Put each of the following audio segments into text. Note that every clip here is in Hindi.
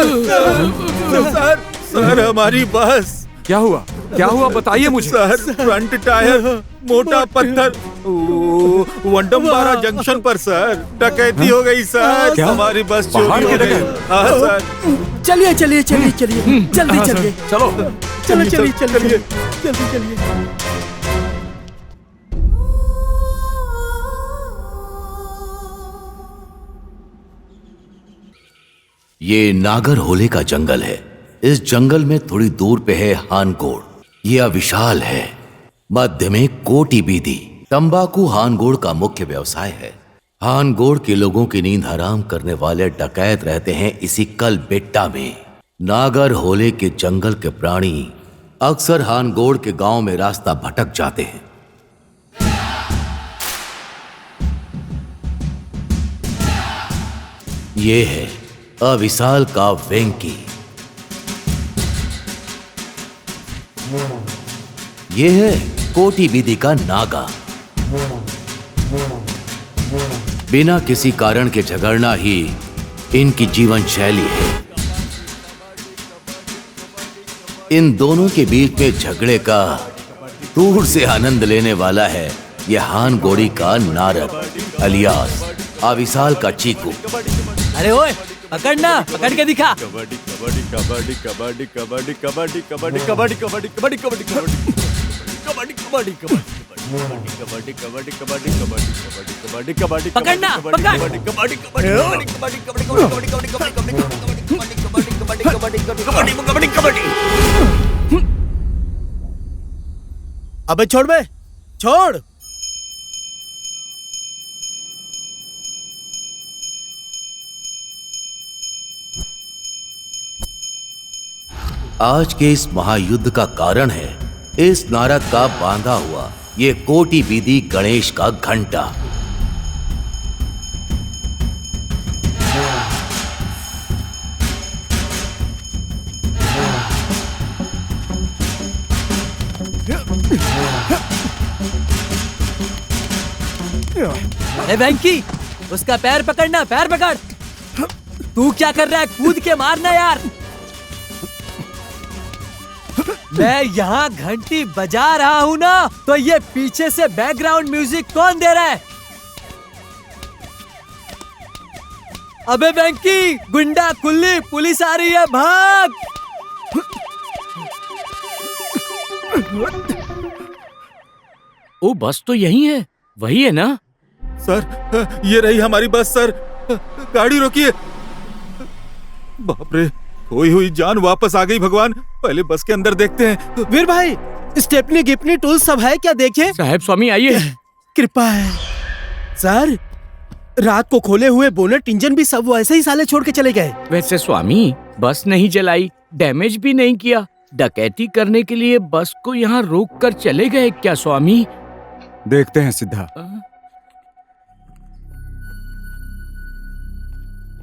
सर सर हमारी बस। क्या हुआ बताइए मुझे। सर फ्रंट टायर मोटा पत्थर वंडमबारा जंक्शन पर सर डकैती हो गई सर। क्या? हमारी बस पहाड़ चोरी हो के गई। डकैत? हाँ सर। चलिए चलिए चलिए चलिए जल्दी चलिए चलो चलिए चलिए चलिए जल्दी चलिए। ये नागर होले का जंगल है। इस जंगल में थोड़ी दूर पे है हानगोड़। यह विशाल है। मध्य में कोटी बीदी। तंबाकू हानगोड़ का मुख्य व्यवसाय है। हानगोड़ के लोगों की नींद हराम करने वाले डकैत रहते हैं इसी कल बेट्टा में। नागर होले के जंगल के प्राणी अक्सर हानगोड़ के गांव में रास्ता भटक जाते हैं। ये है अविशाल का वेंकी। ये है कोटी बीदी का नागा। बिना किसी कारण के झगड़ना ही इनकी जीवन शैली है। इन दोनों के बीच में झगड़े का दूर से आनंद लेने वाला है यह हानगोड़ी का नारद अलियास अविशाल का चीकू। अरे ओए पकड़ना, पकड़ के दिखा। कबड्डी कबड्डी कबड्डी कबड्डी कबड्डी कबड्डी कबड्डी कबड्डी कबड्डी कबड्डी कबड्डी कबड्डी कबड्डी कबड्डी कबड्डी कबड्डी कबड्डी कबड्डी पकड़ना, पकड़। कबड्डी कबड्डी कबड्डी कबड्डी कबड्डी कबड्डी कबड्डी कबड्डी कबड्डी कबड्डी कबड्डी कबड्डी कबड्डी। अबे छोड़ बे, छोड़। आज के इस महायुद्ध का कारण है इस नारद का बांधा हुआ ये कोटी बीदी गणेश का घंटा। अरे वेंकी, उसका पैर पकड़ना, पैर पकड़। तू क्या कर रहा है? कूद के मारना यार। मैं यहाँ घंटी बजा रहा हूँ ना, तो ये पीछे से बैकग्राउंड म्यूजिक कौन दे रहा है? अबे वेंकी, गुंडा कुल्ली, पुलिस आ रही है, भाग। ओ बस तो यही है, वही है ना? सर ये रही हमारी बस सर। गाड़ी रोकिए। बाप रे, खोई हुई जान वापस आ गई। भगवान, पहले बस के अंदर देखते हैं। वीर भाई, स्टेपनी गिपनी टूल सब है क्या? देखे साहब स्वामी आइए। कृपा है सर। रात को खोले हुए बोनेट इंजन भी सब वैसे ही साले छोड़ के चले गए। वैसे स्वामी बस नहीं जलाई, डैमेज भी नहीं किया, डकैती करने के लिए बस को यहाँ रोक कर चले गए क्या स्वामी? देखते हैं सिद्धा।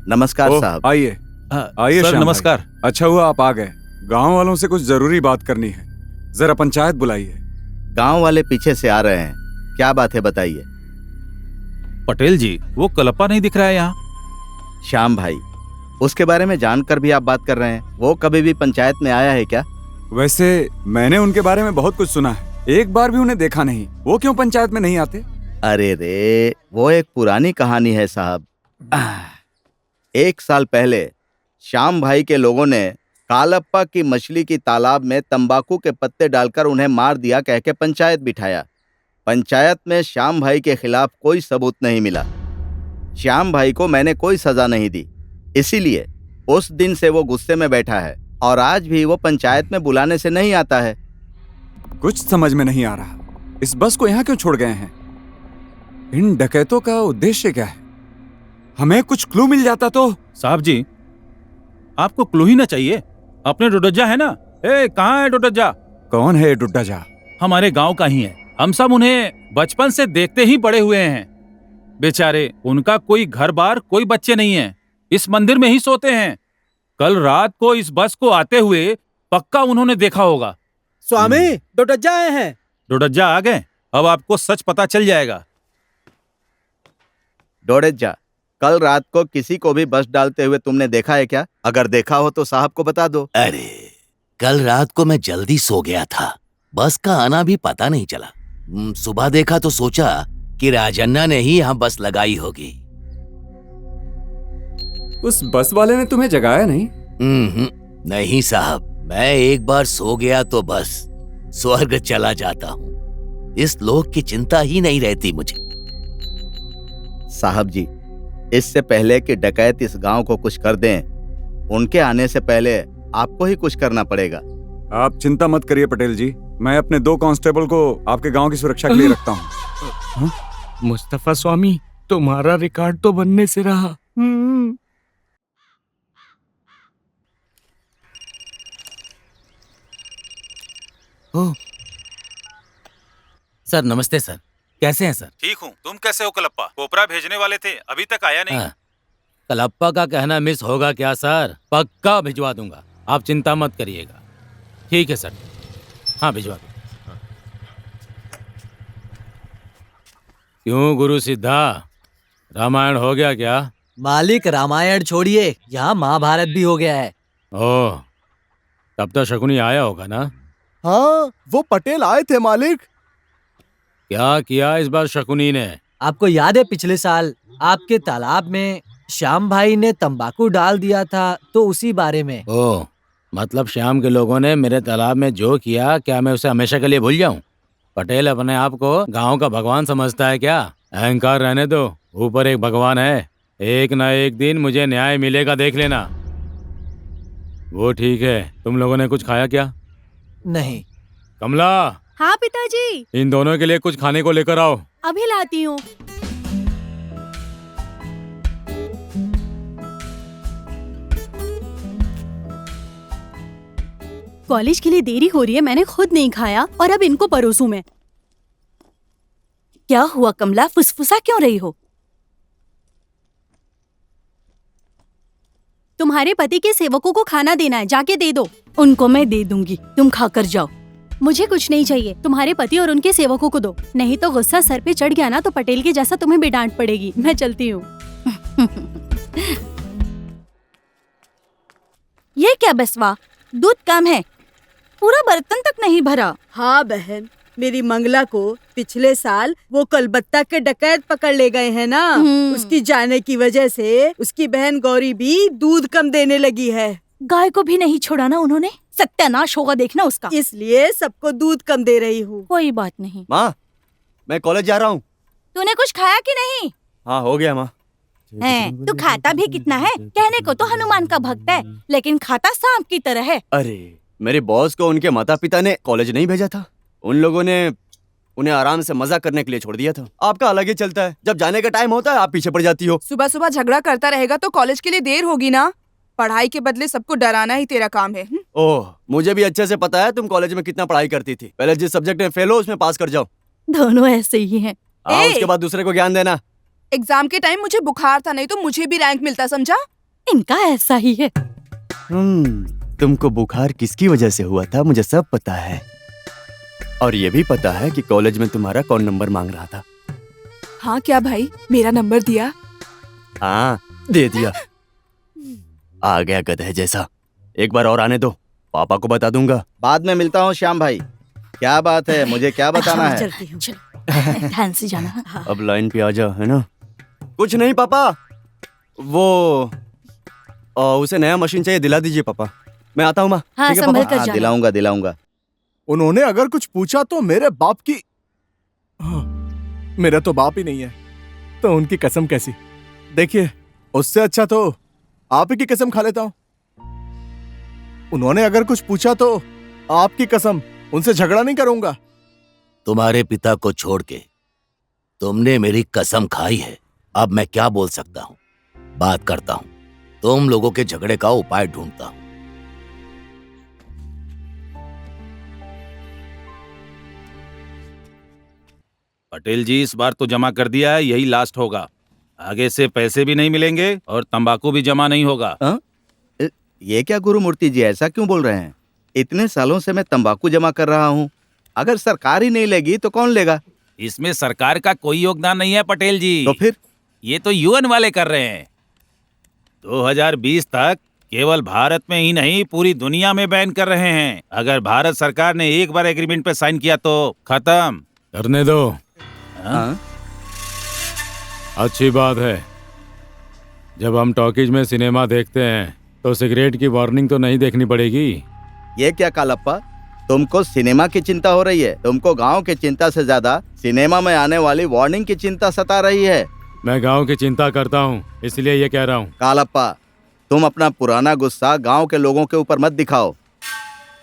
नमस्कार साहब। आइए आइए। सर श्याम नमस्कार। भाई। अच्छा हुआ आप आ गए। गांव वालों से कुछ जरूरी बात करनी है। जरा पंचायत बुलाइए। गांव वाले पीछे से आ रहे हैं। क्या बात है बताइए। पटेल जी, वो कलप्पा नहीं दिख रहा है यहाँ। श्याम भाई, उसके बारे में जानकर भी आप बात कर रहे हैं? वो कभी भी पंचायत में आया है क्या? वैसे मैंने उनके बारे में बहुत कुछ सुना है, एक बार भी उन्हें देखा नहीं। वो क्यों पंचायत में नहीं आते? अरे रे, वो एक पुरानी कहानी है साहब। 1 साल पहले श्याम भाई के लोगों ने कालप्पा की मछली की तालाब में तंबाकू के पत्ते डालकर उन्हें मार दिया कह के पंचायत बिठाया। पंचायत में श्याम भाई के खिलाफ कोई सबूत नहीं मिला। श्याम भाई को मैंने कोई सजा नहीं दी, इसीलिए उस दिन से वो गुस्से में बैठा है और आज भी वो पंचायत में बुलाने से नहीं आता है। कुछ समझ में नहीं आ रहा। इस बस को यहाँ क्यों छोड़ गए हैं? इन डकैतों का उद्देश्य क्या है? हमें कुछ क्लू मिल जाता तो। साहब जी, आपको क्लू ही ना चाहिए? अपने डोडज्जा है ना। कहाँ है डोडज्जा? कौन है डुड्डाजा? हमारे गांव का ही है। हम सब उन्हें बचपन से देखते ही बड़े हुए हैं। बेचारे, उनका कोई घर बार, कोई बच्चे नहीं है। इस मंदिर में ही सोते हैं। कल रात को इस बस को आते हुए पक्का उन्होंने देखा होगा। स्वामी, डोडज्जा आए हैं। डोडज्जा आ गए? अब आपको सच पता चल जाएगा। डोडेज्जा, कल रात को किसी को भी बस डालते हुए तुमने देखा है क्या? अगर देखा हो तो साहब को बता दो। अरे, कल रात को मैं जल्दी सो गया था, बस का आना भी पता नहीं चला। सुबह देखा तो सोचा कि राजन्ना ने ही यहाँ बस लगाई होगी। उस बस वाले ने तुम्हें जगाया नहीं? नहीं साहब, मैं एक बार सो गया तो बस स्वर्ग चला जाता हूँ। इस लोक की चिंता ही नहीं रहती मुझे। साहब जी, इससे पहले कि डकैत इस गांव को कुछ कर दें, उनके आने से पहले आपको ही कुछ करना पड़ेगा। आप चिंता मत करिए पटेल जी, मैं अपने 2 कांस्टेबल को आपके गांव की सुरक्षा के लिए रखता हूँ। मुस्तफा स्वामी, तुम्हारा रिकॉर्ड तो बनने से रहा। सर नमस्ते सर, कैसे हैं सर? ठीक हूँ, तुम कैसे हो कलप्पा? कोपरा भेजने वाले थे, अभी तक आया नहीं। कलप्पा का कहना मिस होगा क्या सर? पक्का भिजवा दूंगा, आप चिंता मत करिएगा। ठीक है सर, हाँ भिजवा दो। क्यों गुरु सिद्धा, रामायण हो गया क्या? मालिक रामायण छोड़िए, यहाँ महाभारत भी हो गया है। ओह, तब तो शकुनी आया होगा ना? हाँ, वो पटेल आए थे मालिक। क्या किया इस बार शकुनी ने? आपको याद है पिछले साल आपके तालाब में श्याम भाई ने तंबाकू डाल दिया था, तो उसी बारे में। ओह, मतलब श्याम के लोगों ने मेरे तालाब में जो किया, क्या मैं उसे हमेशा के लिए भूल जाऊं? पटेल अपने आप को गांव का भगवान समझता है क्या? अहंकार रहने दो, ऊपर एक भगवान है, एक ना एक दिन मुझे न्याय मिलेगा, देख लेना। वो ठीक है, तुम लोगों ने कुछ खाया क्या? नहीं। कमला, हाँ पिताजी। इन दोनों के लिए कुछ खाने को लेकर आओ। अभी लाती हूँ। कॉलेज के लिए देरी हो रही है, मैंने खुद नहीं खाया और अब इनको परोसूं मैं। क्या हुआ कमला, फुसफुसा क्यों रही हो? तुम्हारे पति के सेवकों को खाना देना है, जाके दे दो। उनको मैं दे दूंगी, तुम खाकर जाओ। मुझे कुछ नहीं चाहिए, तुम्हारे पति और उनके सेवकों को दो, नहीं तो गुस्सा सर पे चढ़ गया ना तो पटेल के जैसा तुम्हें भी डांट पड़ेगी। मैं चलती हूँ। ये क्या बसवा, दूध कम है, पूरा बर्तन तक नहीं भरा। हाँ बहन, मेरी मंगला को पिछले साल वो कलबत्ता के डकैत पकड़ ले गए हैं ना, उसकी जाने की वजह से उसकी बहन गौरी भी दूध कम देने लगी है। गाय को भी नहीं छोड़ा ना उन्होंने, सत्यानाश होगा देखना उसका। इसलिए सबको दूध कम दे रही हूँ। कोई बात नहीं। माँ, मैं कॉलेज जा रहा हूँ। तूने कुछ खाया कि नहीं? हाँ हो गया माँ। है, तू खाता भी कितना है? कहने को तो हनुमान का भक्त है, लेकिन खाता सांप की तरह है। अरे, मेरे बॉस को उनके माता पिता ने कॉलेज नहीं भेजा था, उन लोगों ने उन्हें आराम से मजा करने के लिए छोड़ दिया था। आपका अलग ही चलता है, जब जाने का टाइम होता है आप पीछे पड़ जाती हो। सुबह सुबह झगड़ा करता रहेगा तो कॉलेज के लिए देर होगी ना। पढ़ाई के बदले सबको डराना ही तेरा काम है। ओह, मुझे भी अच्छे से पता है तुम कॉलेज में कितना पढ़ाई करती थी। पहले जिस सब्जेक्ट में फेल हो उसमें पास कर जाओ। दोनों ऐसे ही हैं। उसके बाद दूसरे को ज्ञान देना। एग्जाम के टाइम मुझे बुखार था, नहीं तो मुझे भी रैंक मिलता, समझा? इनका ऐसा ही है। तुमको बुखार किसकी वजह से हुआ था मुझे सब पता है, और ये भी पता है कि कॉलेज में तुम्हारा कौन नंबर मांग रहा था। हाँ क्या भाई, मेरा नंबर दिया? हाँ दे दिया। आ गया गधे जैसा, एक बार और आने दो, पापा को बता दूंगा। बाद में मिलता हूँ श्याम भाई। क्या बात है, मुझे क्या बताना है? चलती हूँ, चलो ध्यान से जाना। अब लाइन पे आ जा, है ना? कुछ नहीं पापा, वो उसे नया मशीन चाहिए, दिला दीजिए पापा। मैं आता हूँ माँ। हाँ, ठीक है संभल पापा? कर जाना। दिलाऊंगा दिलाऊंगा। उन्होंने अगर कुछ पूछा तो मेरे बाप की, मेरा तो बाप ही नहीं है तो उनकी कसम कैसी? देखिए, उससे अच्छा तो आप ही की कसम खा लेता हूं। उन्होंने अगर कुछ पूछा तो आपकी कसम, उनसे झगड़ा नहीं करूंगा। तुम्हारे पिता को छोड़ के तुमने मेरी कसम खाई है, अब मैं क्या बोल सकता हूँ? बात करता हूँ, तुम लोगों के झगड़े का उपाय ढूंढता हूँ। पटेल जी, इस बार तो जमा कर दिया है, यही लास्ट होगा। आगे से पैसे भी नहीं मिलेंगे और तंबाकू भी जमा नहीं होगा। ये क्या गुरुमूर्ति जी, ऐसा क्यों बोल रहे हैं? इतने सालों से मैं तंबाकू जमा कर रहा हूँ, अगर सरकार ही नहीं लेगी तो कौन लेगा? इसमें सरकार का कोई योगदान नहीं है पटेल जी। तो फिर ये तो यूएन वाले कर रहे हैं। 2020 तक केवल भारत में ही नहीं पूरी दुनिया में बैन कर रहे हैं। अगर भारत सरकार ने एक बार एग्रीमेंट पे साइन किया तो खत्म। करने दो। हाँ? अच्छी बात है। जब हम टॉकीज में सिनेमा देखते हैं तो सिगरेट की वार्निंग तो नहीं देखनी पड़ेगी। ये क्या कालप्पा, तुमको सिनेमा की चिंता हो रही है? तुमको गांव की चिंता से ज्यादा सिनेमा में आने वाली वार्निंग की चिंता सता रही है। मैं गांव की चिंता करता हूँ, इसलिए ये कह रहा हूँ। कालप्पा, तुम अपना पुराना गुस्सा गांव के लोगों के ऊपर मत दिखाओ।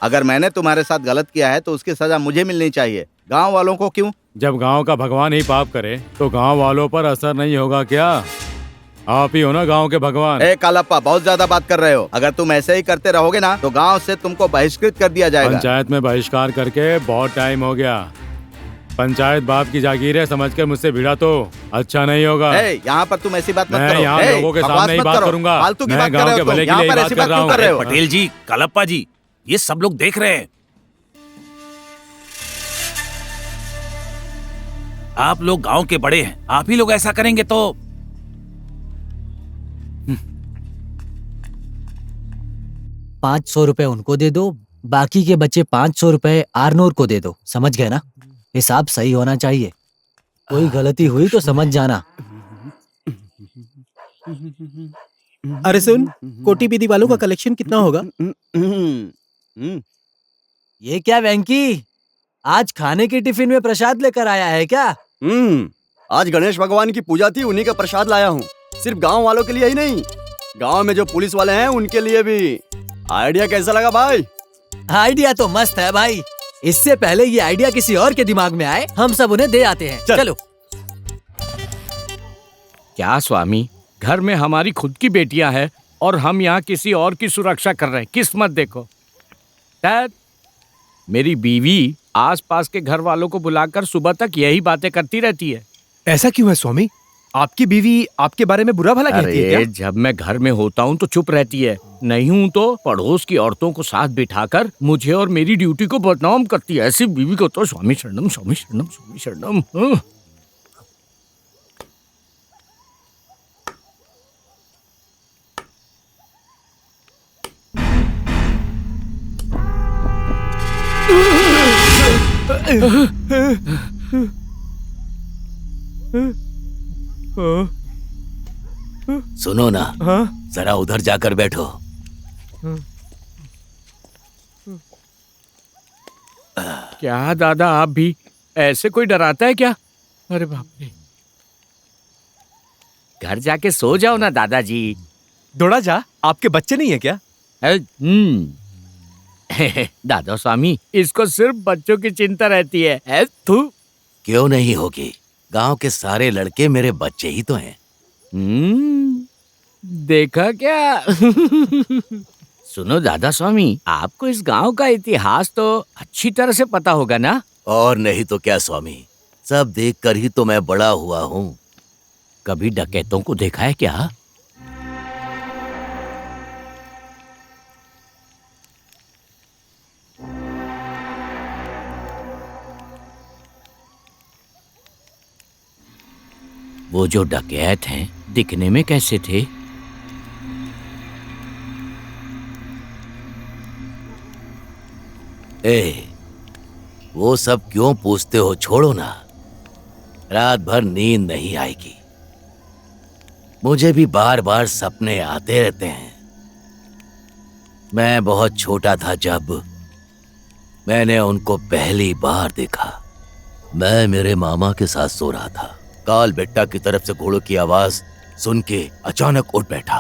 अगर मैंने तुम्हारे साथ गलत किया है तो उसकी सजा मुझे मिलनी चाहिए, गांव वालों को क्यों? जब गांव का भगवान ही पाप करे तो गांव वालों पर असर नहीं होगा क्या? आप ही हो ना गांव के भगवान। ए कालप्पा, बहुत ज्यादा बात कर रहे हो। अगर तुम ऐसे ही करते रहोगे ना तो गांव से तुमको बहिष्कृत कर दिया जाएगा। पंचायत में बहिष्कार करके बहुत टाइम हो गया। पंचायत बाप की जागीर है समझकर मुझसे भिड़ा तो अच्छा नहीं होगा। यहाँ पर तुम ऐसी बात मत मैं करो। यहाँ लोगों के सामने ही बात करूंगा। फालतू की मैं बात कर गांव रहे के हो तुम। भले के यहाँ लिए पर बात ऐसी कर बात रहा क्यों हूँ। कर रहे हो? पटेल जी, कालप्पा जी, ये सब लोग देख रहे हैं। आप लोग गांव के बड़े हैं, आप ही लोग ऐसा करेंगे तो 500 रुपए उनको दे दो, बाकी के बच्चे 500 रुपए आरनोर को दे दो। समझ गए ना? हिसाब सही होना चाहिए। कोई गलती हुई तो समझ जाना। अरे सुन, कोटी बीदी वालों का कलेक्शन कितना होगा? ये क्या वेंकी, आज खाने की टिफिन में प्रसाद लेकर आया है क्या? आज गणेश भगवान की पूजा थी, उन्हीं का प्रसाद लाया हूँ। सिर्फ गांव वालों के लिए ही नहीं, गांव में जो पुलिस वाले हैं उनके लिए भी। आइडिया कैसा लगा भाई? आइडिया तो मस्त है भाई। इससे पहले ये आइडिया किसी और के दिमाग में आए, हम सब उन्हें दे आते हैं। चलो। क्या स्वामी, घर में हमारी खुद की बेटियां हैं और हम यहाँ किसी और की सुरक्षा कर रहे हैं। किस्मत देखो। डैड, मेरी बीवी आसपास के घर वालों को बुलाकर सुबह तक यही बातें करती रहती है। ऐसा क्यों है स्वामी? आपकी बीवी आपके बारे में बुरा भला कहती है क्या? जब मैं घर में होता हूँ तो चुप रहती है, नहीं हूँ तो पड़ोस की औरतों को साथ बिठाकर मुझे और मेरी ड्यूटी को बदनाम करती है। ऐसी बीवी को तो स्वामी शरणम, स्वामी शरणम, स्वामी शरणम। सुनो ना, जरा उधर जाकर बैठो। क्या दादा, आप भी ऐसे कोई डराता है क्या? अरे बाप रे। घर जाके सो जाओ ना दादाजी। दौड़ा जा, आपके बच्चे नहीं है क्या? दादा स्वामी, इसको सिर्फ बच्चों की चिंता रहती है। तू क्यों नहीं होगी? गांव के सारे लड़के मेरे बच्चे ही तो हैं। देखा क्या? सुनो दादा स्वामी, आपको इस गांव का इतिहास तो अच्छी तरह से पता होगा ना? और नहीं तो क्या स्वामी, सब देखकर ही तो मैं बड़ा हुआ हूँ। कभी डकैतों को देखा है क्या? वो जो डकैत हैं, दिखने में कैसे थे? वो सब क्यों पूछते हो? छोड़ो ना, रात भर नींद नहीं आएगी। मुझे भी बार बार सपने आते रहते हैं। मैं बहुत छोटा था जब मैंने उनको पहली बार देखा। मैं मेरे मामा के साथ सो रहा था। काल बेट्टा की तरफ से घोड़ों की आवाज सुन के अचानक उठ बैठा।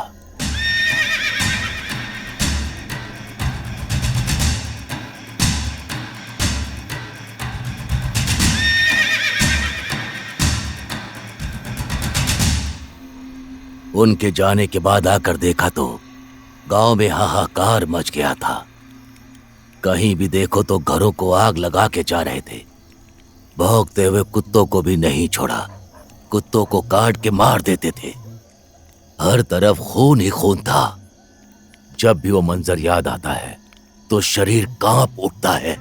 उनके जाने के बाद आकर देखा तो गांव में हाहाकार मच गया था। कहीं भी देखो तो घरों को आग लगा के जा रहे थे। भौंकते हुए कुत्तों को भी नहीं छोड़ा, कुत्तों को काट के मार देते थे। हर तरफ खून ही खून था। जब भी वो मंजर याद आता है तो शरीर कांप उठता है।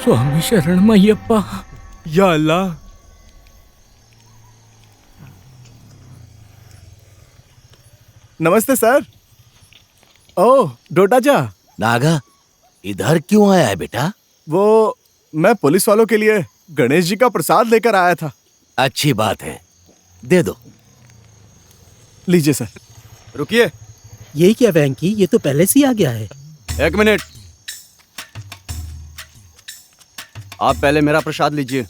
स्वामी शरण मय्यप्पा। या अल्लाह, नमस्ते सर। ओह डोडाजा। नागा इधर क्यों आया है बेटा? वो मैं पुलिस वालों के लिए गणेश जी का प्रसाद लेकर आया था। अच्छी बात है, दे दो। लीजिए सर। रुकिए, ये क्या वेंकी, ये तो पहले से ही आ गया है। 1 मिनट। आप पहले मेरा प्रसाद लीजिए।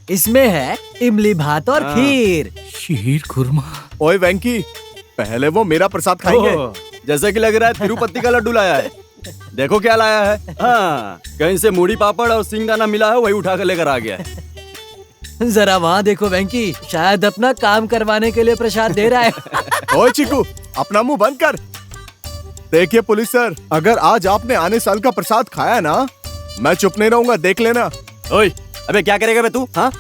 इसमें है इमली भात और खीर। शीर खुरमा। ओए वेंकी, पहले वो मेरा प्रसाद खाएंगे। ओह, जैसे कि लग रहा है तिरुपति का लड्डू लाया है। देखो क्या लाया है। हाँ, कहीं से मूढ़ी पापड़ और सिंगदाना मिला है, वही उठा कर लेकर आ गया है। जरा वहाँ देखो वेंकी, शायद अपना काम करवाने के लिए प्रसाद दे रहा है। ओए चिकू, अपना मुंह बंद कर। देखिए पुलिस सर, अगर आज आपने आने साल का प्रसाद खाया ना, मैं चुप नहीं रहूंगा, देख लेना। ओए, अबे क्या करेगा बे तू? हाँ,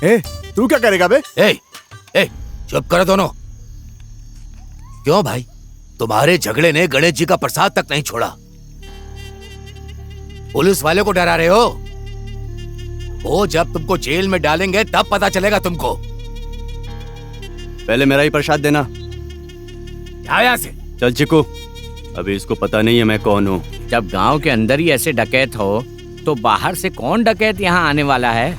तू क्या करेगा बे? ए, चुप करो दोनों। क्यों भाई, तुम्हारे झगड़े ने गणेश जी का प्रसाद तक नहीं छोड़ा। पुलिस वाले को डरा रहे हो? वो जब तुमको जेल में डालेंगे तब पता चलेगा तुमको। पहले मेरा ही प्रसाद देना। यहाँ से चल चिकू, अभी इसको पता नहीं है मैं कौन हूँ। जब गांव के अंदर ही ऐसे डकैत हो तो बाहर से कौन डकैत यहाँ आने वाला है?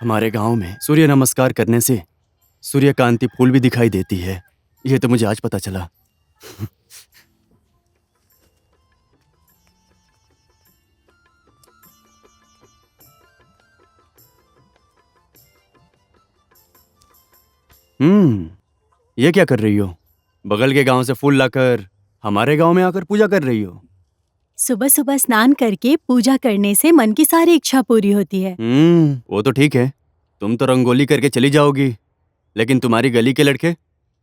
हमारे गांव में सूर्य नमस्कार करने से सूर्यकांति फूल भी दिखाई देती है। ये तो मुझे आज पता चला। ये क्या कर रही हो? बगल के गांव से फूल लाकर हमारे गांव में आकर पूजा कर रही हो? सुबह सुबह स्नान करके पूजा करने से मन की सारी इच्छा पूरी होती है। वो तो ठीक है, तुम तो रंगोली करके चली जाओगी, लेकिन तुम्हारी गली के लड़के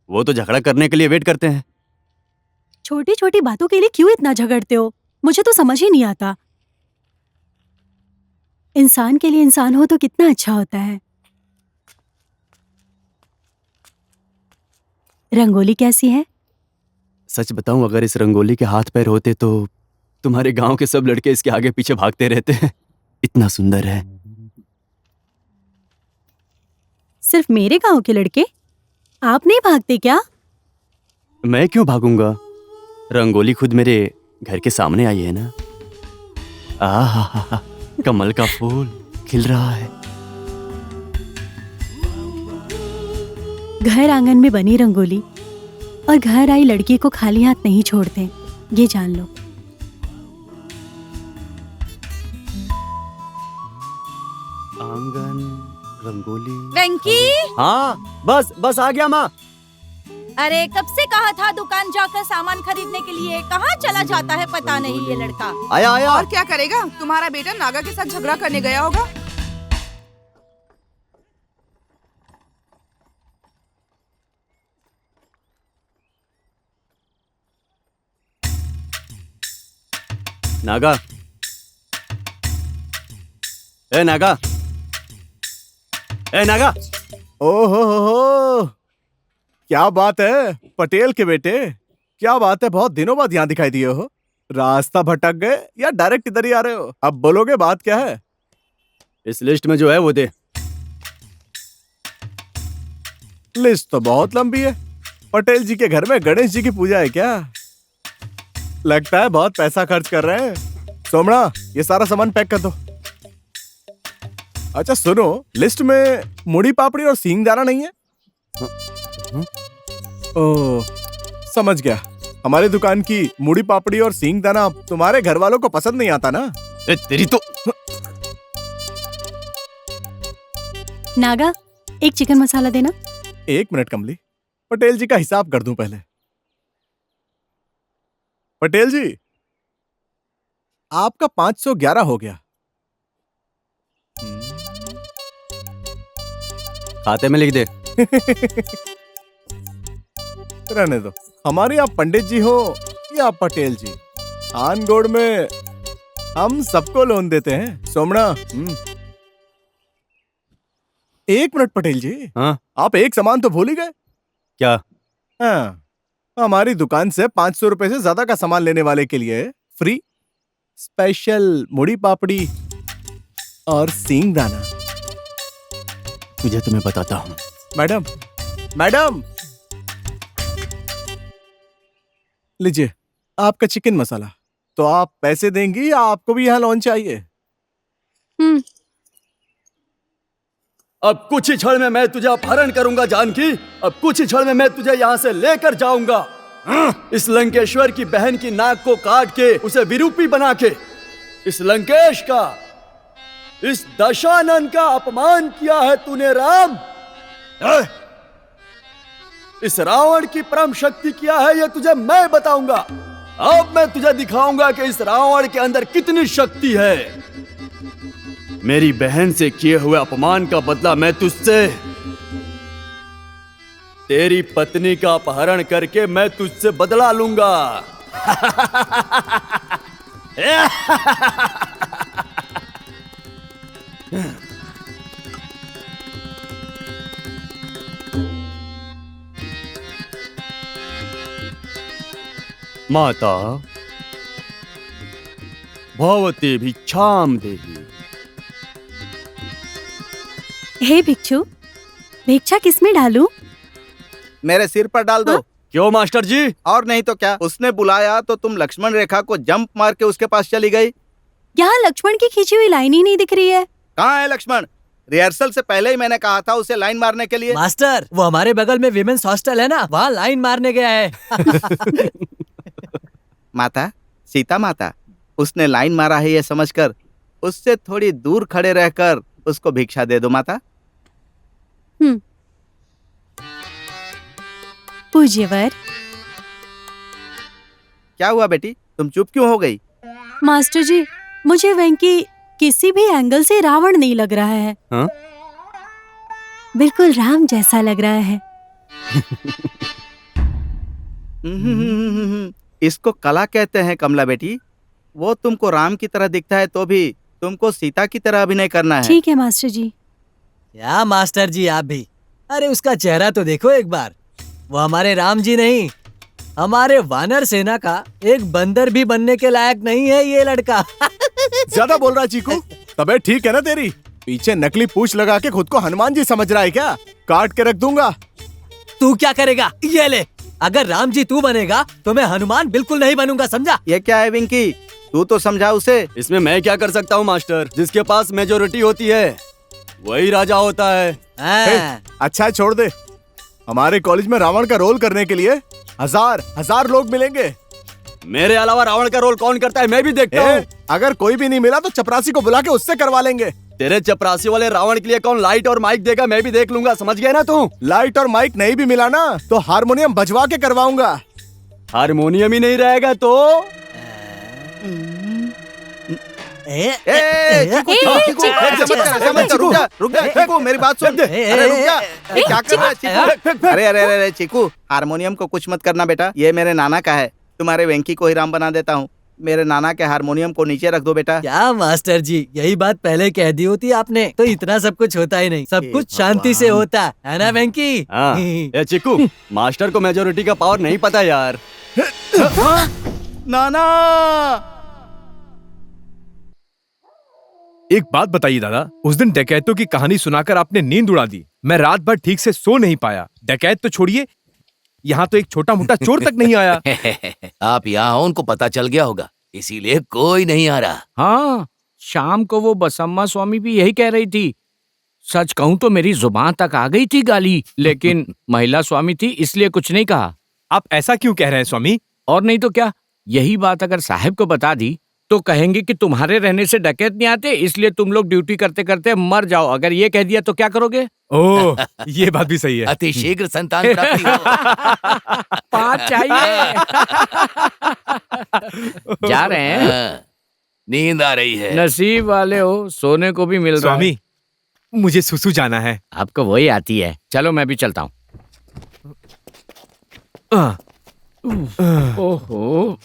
वो तो झगड़ा करने के लिए वेट करते हैं। छोटी छोटी बातों के लिए क्यों इतना झगड़ते हो? मुझे तो समझ ही नहीं आता। इंसान के लिए इंसान हो तो कितना अच्छा होता है। रंगोली कैसी है? सच बताऊं, अगर इस रंगोली के हाथ पैर होते तो तुम्हारे गांव के सब लड़के इसके आगे पीछे भागते रहते हैं। इतना सुंदर है। सिर्फ मेरे गांव के लड़के? आप नहीं भागते क्या? मैं क्यों भागूंगा? रंगोली खुद मेरे घर के सामने आई है ना। आहा, कमल का फूल खिल रहा है। घर आंगन में बनी रंगोली और घर आई लड़की को खाली हाथ नहीं छोड़ते, ये जान लो। आंगन रंगोली। वेंकी, हाँ, बस आ गया माँ। अरे कब से कहा था दुकान जाकर सामान खरीदने के लिए, कहाँ चला जाता है पता नहीं ये लड़का। आया। और क्या करेगा? तुम्हारा बेटा नागा के साथ झगड़ा करने गया होगा। नागा, ए नागा, ए नागा। ओहो, क्या बात है पटेल के बेटे, क्या बात है, बहुत दिनों बाद यहाँ दिखाई दिए हो। रास्ता भटक गए या डायरेक्ट इधर ही आ रहे हो? अब बोलोगे बात क्या है? इस लिस्ट में जो है वो दे। लिस्ट तो बहुत लंबी है। पटेल जी के घर में गणेश जी की पूजा है क्या? लगता है बहुत पैसा खर्च कर रहे हैं। सोमना, ये सारा सामान पैक कर दो। अच्छा सुनो, लिस्ट में मूढ़ी पापड़ी और सींगदाना नहीं है? ओह, समझ गया। हमारी दुकान की मूढ़ी पापड़ी और सींगदाना तुम्हारे घर वालों को पसंद नहीं आता ना? तेरी तो। नागा, एक चिकन मसाला देना। 1 मिनट कमली, पटेल जी का हिसाब कर दूं पहले। पटेल जी, आपका 511 हो गया। खाते में लिख दे। रहने दो। हमारे आप पंडित जी हो या पटेल जी, आनगोड़ में हम सबको लोन देते हैं। सोमना, 1 मिनट पटेल जी। हाँ? आप एक सामान तो भूल ही गए। क्या? हाँ, हमारी दुकान से 500 रुपए से ज्यादा का सामान लेने वाले के लिए फ्री स्पेशल मुड़ी पापड़ी और सींग दाना। तुझे तो मैं बताता हूँ। मैडम, मैडम, लीजिए आपका चिकन मसाला। तो आप पैसे देंगी या आपको भी यहाँ लोन चाहिए? अब कुछ ही क्षण में मैं तुझे अपहरण करूंगा जानकी। अब कुछ ही क्षण में मैं तुझे यहाँ से लेकर जाऊंगा। इस लंकेश्वर की बहन की नाक को काट के उसे विरूपी बना के इस लंकेश का, इस दशानन का अपमान किया है तूने राम। इस रावण की परम शक्ति क्या है ये तुझे मैं बताऊंगा। अब मैं तुझे दिखाऊंगा कि इस रावण के अंदर कितनी शक्ति है। मेरी बहन से किए हुए अपमान का बदला मैं तुझसे, तेरी पत्नी का अपहरण करके मैं तुझसे बदला लूंगा। माता भवती भिक्षाम देहि। हे भिक्षु, भिक्षा किसमें डालूं? मेरे सिर पर डाल दो। क्यों मास्टर जी? और नहीं तो क्या, उसने बुलाया तो तुम लक्ष्मण रेखा को जंप मार के उसके पास चली गई। यहाँ लक्ष्मण की खींची हुई लाइन ही नहीं दिख रही है। कहाँ है लक्ष्मण? रिहर्सल से पहले ही मैंने कहा था उसे लाइन मारने के लिए। मास्टर, वो हमारे बगल में विमेंस हॉस्टल है ना, वहाँ लाइन मारने गया है। माता, सीता माता, उसने लाइन मारा है ये समझकर उससे थोड़ी दूर खड़े रहकर उसको भिक्षा दे दो माता। पूज्यवर। क्या हुआ बेटी, तुम चुप क्यों हो गई? मास्टर जी, मुझे वेंकी किसी भी एंगल से रावण नहीं लग रहा है। हाँ? बिल्कुल राम जैसा लग रहा है। इसको कला कहते हैं कमला बेटी। वो तुमको राम की तरह दिखता है तो भी तुमको सीता की तरह अभिनय करना है। ठीक है मास्टर जी। क्या मास्टर जी आप भी? अरे उसका चेहरा तो देखो एक बार। वो हमारे राम जी नहीं, हमारे वानर सेना का एक बंदर भी बनने के लायक नहीं है ये लड़का। ज्यादा बोल रहा है चीकू। तबीयत ठीक है ना तेरी? पीछे नकली पूछ लगा के खुद को हनुमान जी समझ रहा है क्या? काट के रख दूंगा। तू क्या करेगा? ये ले, अगर राम जी तू बनेगा तो मैं हनुमान बिल्कुल नहीं बनूंगा, समझा? ये क्या है विंकी, तू तो समझा उसे। इसमें मैं क्या कर सकता हूँ मास्टर? जिसके पास मेजोरिटी होती है वही राजा होता है। अच्छा छोड़ दे। हमारे कॉलेज में रावण का रोल करने के लिए हजार लोग मिलेंगे। मेरे अलावा रावण का रोल कौन करता है मैं भी देखता हूँ। अगर कोई भी नहीं मिला तो चपरासी को बुला के उससे करवा लेंगे। तेरे चपरासी वाले रावण के लिए कौन लाइट और माइक देगा मैं भी देख लूंगा, समझ गया ना तू? लाइट और माइक नहीं भी मिला ना तो हारमोनियम बजवा के करवाऊंगा। हारमोनियम ही नहीं रहेगा तो? रुक जा चीकू, मेरी बात सुन। अरे रुक जा, क्या कर रहा है चीकू? अरे चीकू, हारमोनियम को कुछ मत करना बेटा, ये मेरे नाना का है। तुम्हारे वेंकी को ही राम बना देता हूँ। मेरे नाना के हारमोनियम को नीचे रख दो बेटा। क्या मास्टर जी, यही बात पहले कह दी होती आपने तो इतना सब कुछ होता ही नहीं। सब कुछ शांति से होता है ना वेंकी? हाँ। ए चिक्कू, मास्टर को मेजोरिटी का पावर नहीं पता यार। नाना, एक बात बताइए दादा, उस दिन डकैतों की कहानी सुनाकर आपने नींद उड़ा दी। मैं रात भर ठीक से सो नहीं पाया। डकैत तो छोड़िए, यहाँ तो एक छोटा मोटा चोर तक नहीं आया। आप यहाँ हो, उनको पता चल गया होगा, इसीलिए कोई नहीं आ रहा। हाँ, शाम को वो बसम्मा स्वामी भी यही कह रही थी। सच कहूं तो मेरी जुबान तक आ गई थी गाली, लेकिन महिला स्वामी थी इसलिए कुछ नहीं कहा। आप ऐसा क्यों कह रहे हैं स्वामी? और नहीं तो क्या, यही बात अगर साहब को बता दी तो कहेंगे कि तुम्हारे रहने से डकैत नहीं आते, इसलिए तुम लोग ड्यूटी करते करते मर जाओ। अगर ये कह दिया तो क्या करोगे? ओह, ये बात भी सही है। अति शीघ्र संतान प्राप्ति हो। 5 चाहिए। जा रहे हैं? नींद आ रही है। नसीब वाले हो, सोने को भी मिल रहा है। स्वामी, मुझे सुसु जाना है। आपको वही आती है, चलो मैं भी चलता हूँ। ओहो,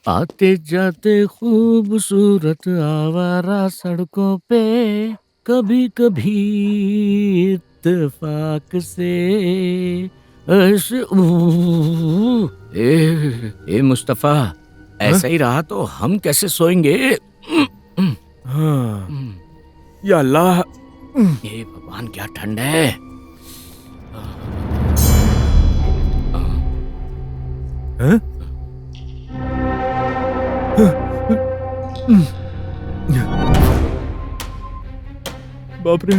आते जाते खूबसूरत आवारा सड़कों पे, कभी कभी इत्तेफाक से ए मुस्तफा, ऐसा ही रहा तो हम कैसे सोएंगे? हाँ। या अल्लाह, हे भगवान, क्या ठंड है। हाँ? बाप रे।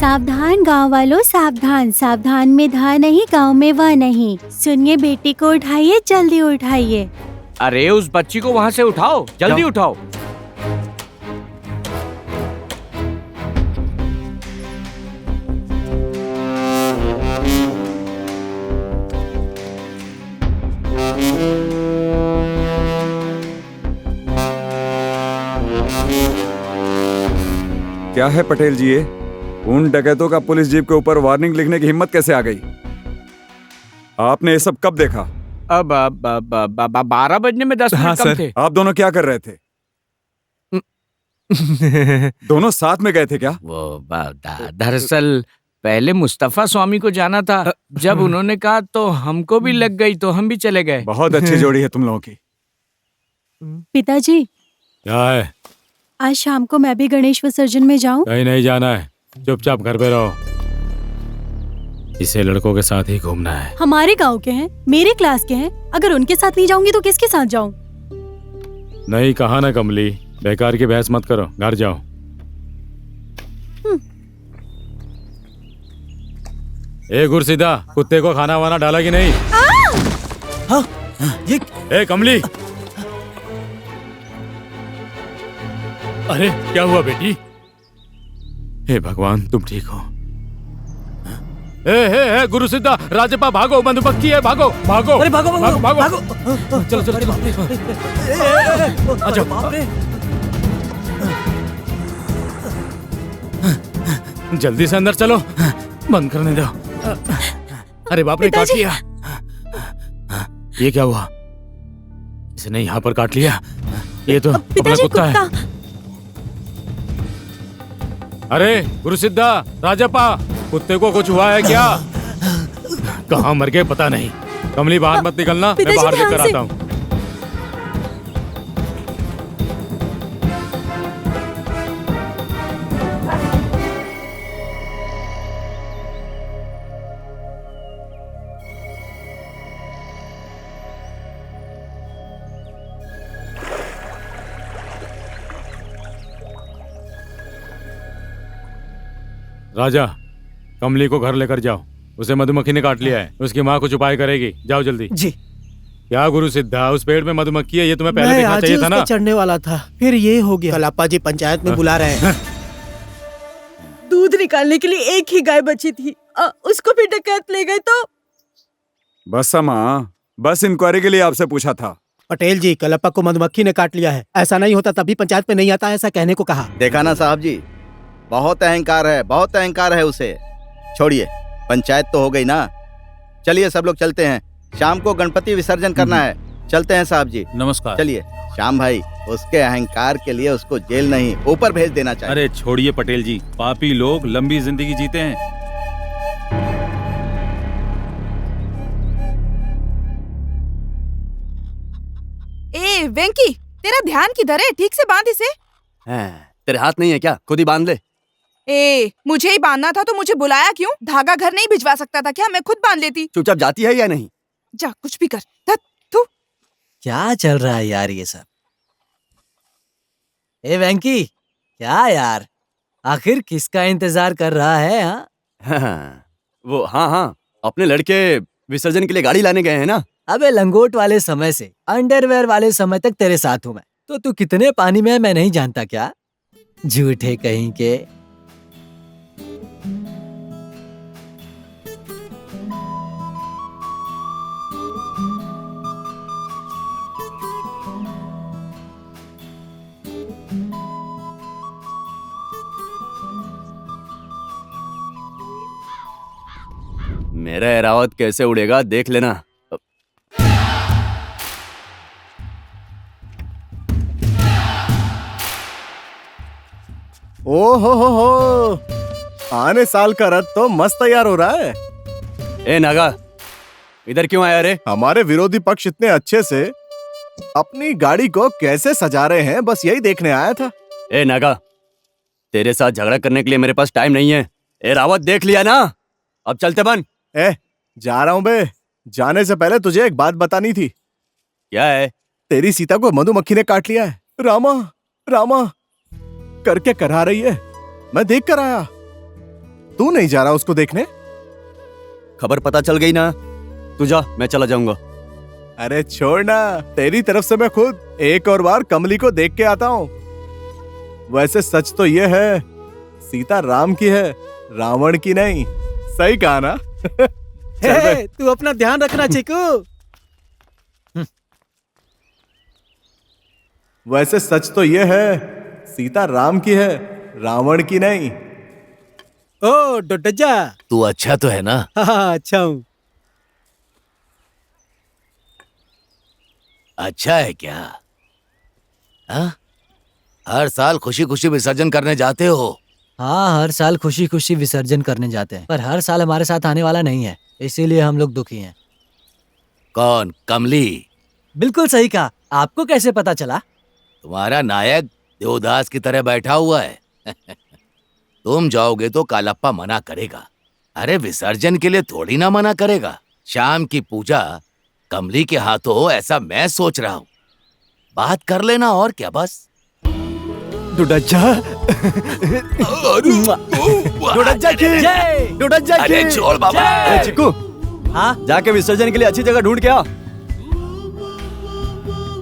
सावधान गांव वालों, सावधान। सावधान में धा नहीं, गांव में वह नहीं। सुनिए, बेटी को उठाइए, जल्दी उठाइए। अरे उस बच्ची को वहाँ से उठाओ, जल्दी उठाओ। क्या है पटेल जी ये? उन डकैतों का पुलिस जीप के ऊपर वार्निंग लिखने की हिम्मत कैसे आ गई? आपने ये सब कब देखा? अब 12 बजने में 10 मिनट कम थे। आप दोनों क्या कर रहे थे? दोनों साथ में गए थे क्या? वो दरअसल पहले मुस्तफा स्वामी को जाना था, जब उन्होंने कहा तो हमको भी लग गई, तो हम भी चले गए। बहुत अच्छी जोड़ी है तुम लोगों की। पिताजी, क्या है? आज शाम को मैं भी गणेश विसर्जन में जाऊं? कहीं नहीं जाना है, चुपचाप घर पे रहो। इसे लड़कों के साथ ही घूमना है। हमारे गांव के हैं, मेरे क्लास के हैं। अगर उनके साथ नहीं जाऊंगी तो किसके साथ जाऊं? नहीं कहा ना कमली, बेकार की बहस मत करो, घर जाओ। ए गुरसिदा, कुत्ते को खाना वाना डाला कि नहीं? हाँ, ये ए कमली, अरे क्या हुआ बेटी? हे भगवान, तुम ठीक हो? ए गुरुसिद्धा, राजप्पा भागो, मधुमक्खी है, भागो भागो। अरे भागो भागो भागो, भागो। चलो चलो चलो। अच्छा बाप रे। जल्दी से अंदर चलो, बंद करने दो। अरे बाप रे, काट लिया। ये क्या हुआ? इसने यहाँ पर काट लिया। ये तो अपना कुत्ता है। अरे गुरुसिद्धा, राजप्पा, कुत्ते को कुछ हुआ है क्या? कहाँ मर गए पता नहीं। कमली बाहर मत निकलना, मैं बाहर लेकर आता हूँ। राजा, कमली को घर लेकर जाओ, उसे मधुमक्खी ने काट लिया है, उसकी माँ कुछ उपाय करेगी, जाओ जल्दी। जी। क्या गुरु सिद्धा, उस पेड़ में मधुमक्खी है, ये तुम्हें पहले देखना चाहिए था ना? चढ़ने वाला था, फिर ये हो गया। कलाप्पा जी पंचायत में बुला रहे हैं। दूध निकालने के लिए एक ही गाय बची थी, उसको भी डकैत ले गए तो। बस माँ, बस इंक्वायरी के लिए आपसे पूछा था। पटेल जी, कलाप्पा को मधुमक्खी ने काट लिया है। ऐसा नहीं होता तभी पंचायत में नहीं आता, ऐसा कहने को कहा। देखा ना साहब जी, बहुत अहंकार है, बहुत अहंकार है उसे। छोड़िए, पंचायत तो हो गई ना। चलिए सब लोग चलते हैं, शाम को गणपति विसर्जन करना है। चलते हैं साहब जी। नमस्कार। चलिए श्याम भाई, उसके अहंकार के लिए उसको जेल नहीं, ऊपर भेज देना चाहिए। अरे छोड़िए पटेल जी, पापी लोग लंबी जिंदगी जीते हैं। ए वेंकी, तेरा ध्यान किधर है? ठीक से बांध इसे। तेरे हाथ नहीं है क्या? खुद ही बांध ले। ए, मुझे ही बांधना था तो मुझे बुलाया क्यों? धागा घर नहीं भिजवा सकता था क्या? मैं खुद बांध लेती। चुपचाप जाती है या नहीं? जा, कुछ भी कर। तू क्या चल रहा है यार ये सब? ए वेंकी, क्या यार, आखिर किसका इंतजार कर रहा है? वो हाँ, अपने लड़के विसर्जन के लिए गाड़ी लाने गए हैं ना। अबे लंगोट वाले समय से अंडरवेयर वाले समय तक तेरे साथ हूँ मैं, तो तू कितने पानी में है मैं नहीं जानता क्या? झूठे कहीं के। मेरा एरावत कैसे उड़ेगा देख लेना। ओ हो, आने साल का रथ तो मस्त तैयार हो रहा है। ए नागा, इधर क्यों आया रे? हमारे विरोधी पक्ष इतने अच्छे से अपनी गाड़ी को कैसे सजा रहे हैं, बस यही देखने आया था। ए नागा, तेरे साथ झगड़ा करने के लिए मेरे पास टाइम नहीं है। ए रावत, देख लिया ना, अब चलते बन। जा रहा हूँ बे। जाने से पहले तुझे एक बात बतानी थी। क्या है? तेरी सीता को मधुमक्खी ने काट लिया है। रामा रामा करके करा रही है, मैं देख कर आया। तू नहीं जा रहा उसको देखने? खबर पता चल गई ना? तू जा, मैं चला जाऊंगा। अरे छोड़ ना, तेरी तरफ से मैं खुद एक और बार कमली को देख के आता हूँ। वैसे सच तो ये है, सीता राम की है, रावण की नहीं। सही कहा ना? तू अपना ध्यान रखना चीकू। वैसे सच तो ये है, सीता राम की है, रावण की नहीं। ओ डोडजा, तू अच्छा तो है ना? हाँ अच्छा हूँ। अच्छा है क्या? हाँ? हर साल खुशी खुशी विसर्जन करने जाते हो? हाँ, हर साल खुशी खुशी विसर्जन करने जाते हैं, पर हर साल हमारे साथ आने वाला नहीं है, इसीलिए हम लोग दुखी हैं। कौन? कमली? बिल्कुल सही कहा। आपको कैसे पता चला? तुम्हारा नायक देवदास की तरह बैठा हुआ है। तुम जाओगे तो कालप्पा मना करेगा। अरे विसर्जन के लिए थोड़ी ना मना करेगा। शाम की पूजा कमली के हाथों हो, ऐसा मैं सोच रहा हूँ। बात कर लेना और क्या। बस डुडज्जा, डुडज्जा की, डुडज्जा की। अरे छोड़ बाबा। ए चिकू, हाँ, जाके विसर्जन के लिए अच्छी जगह ढूंढ के आ।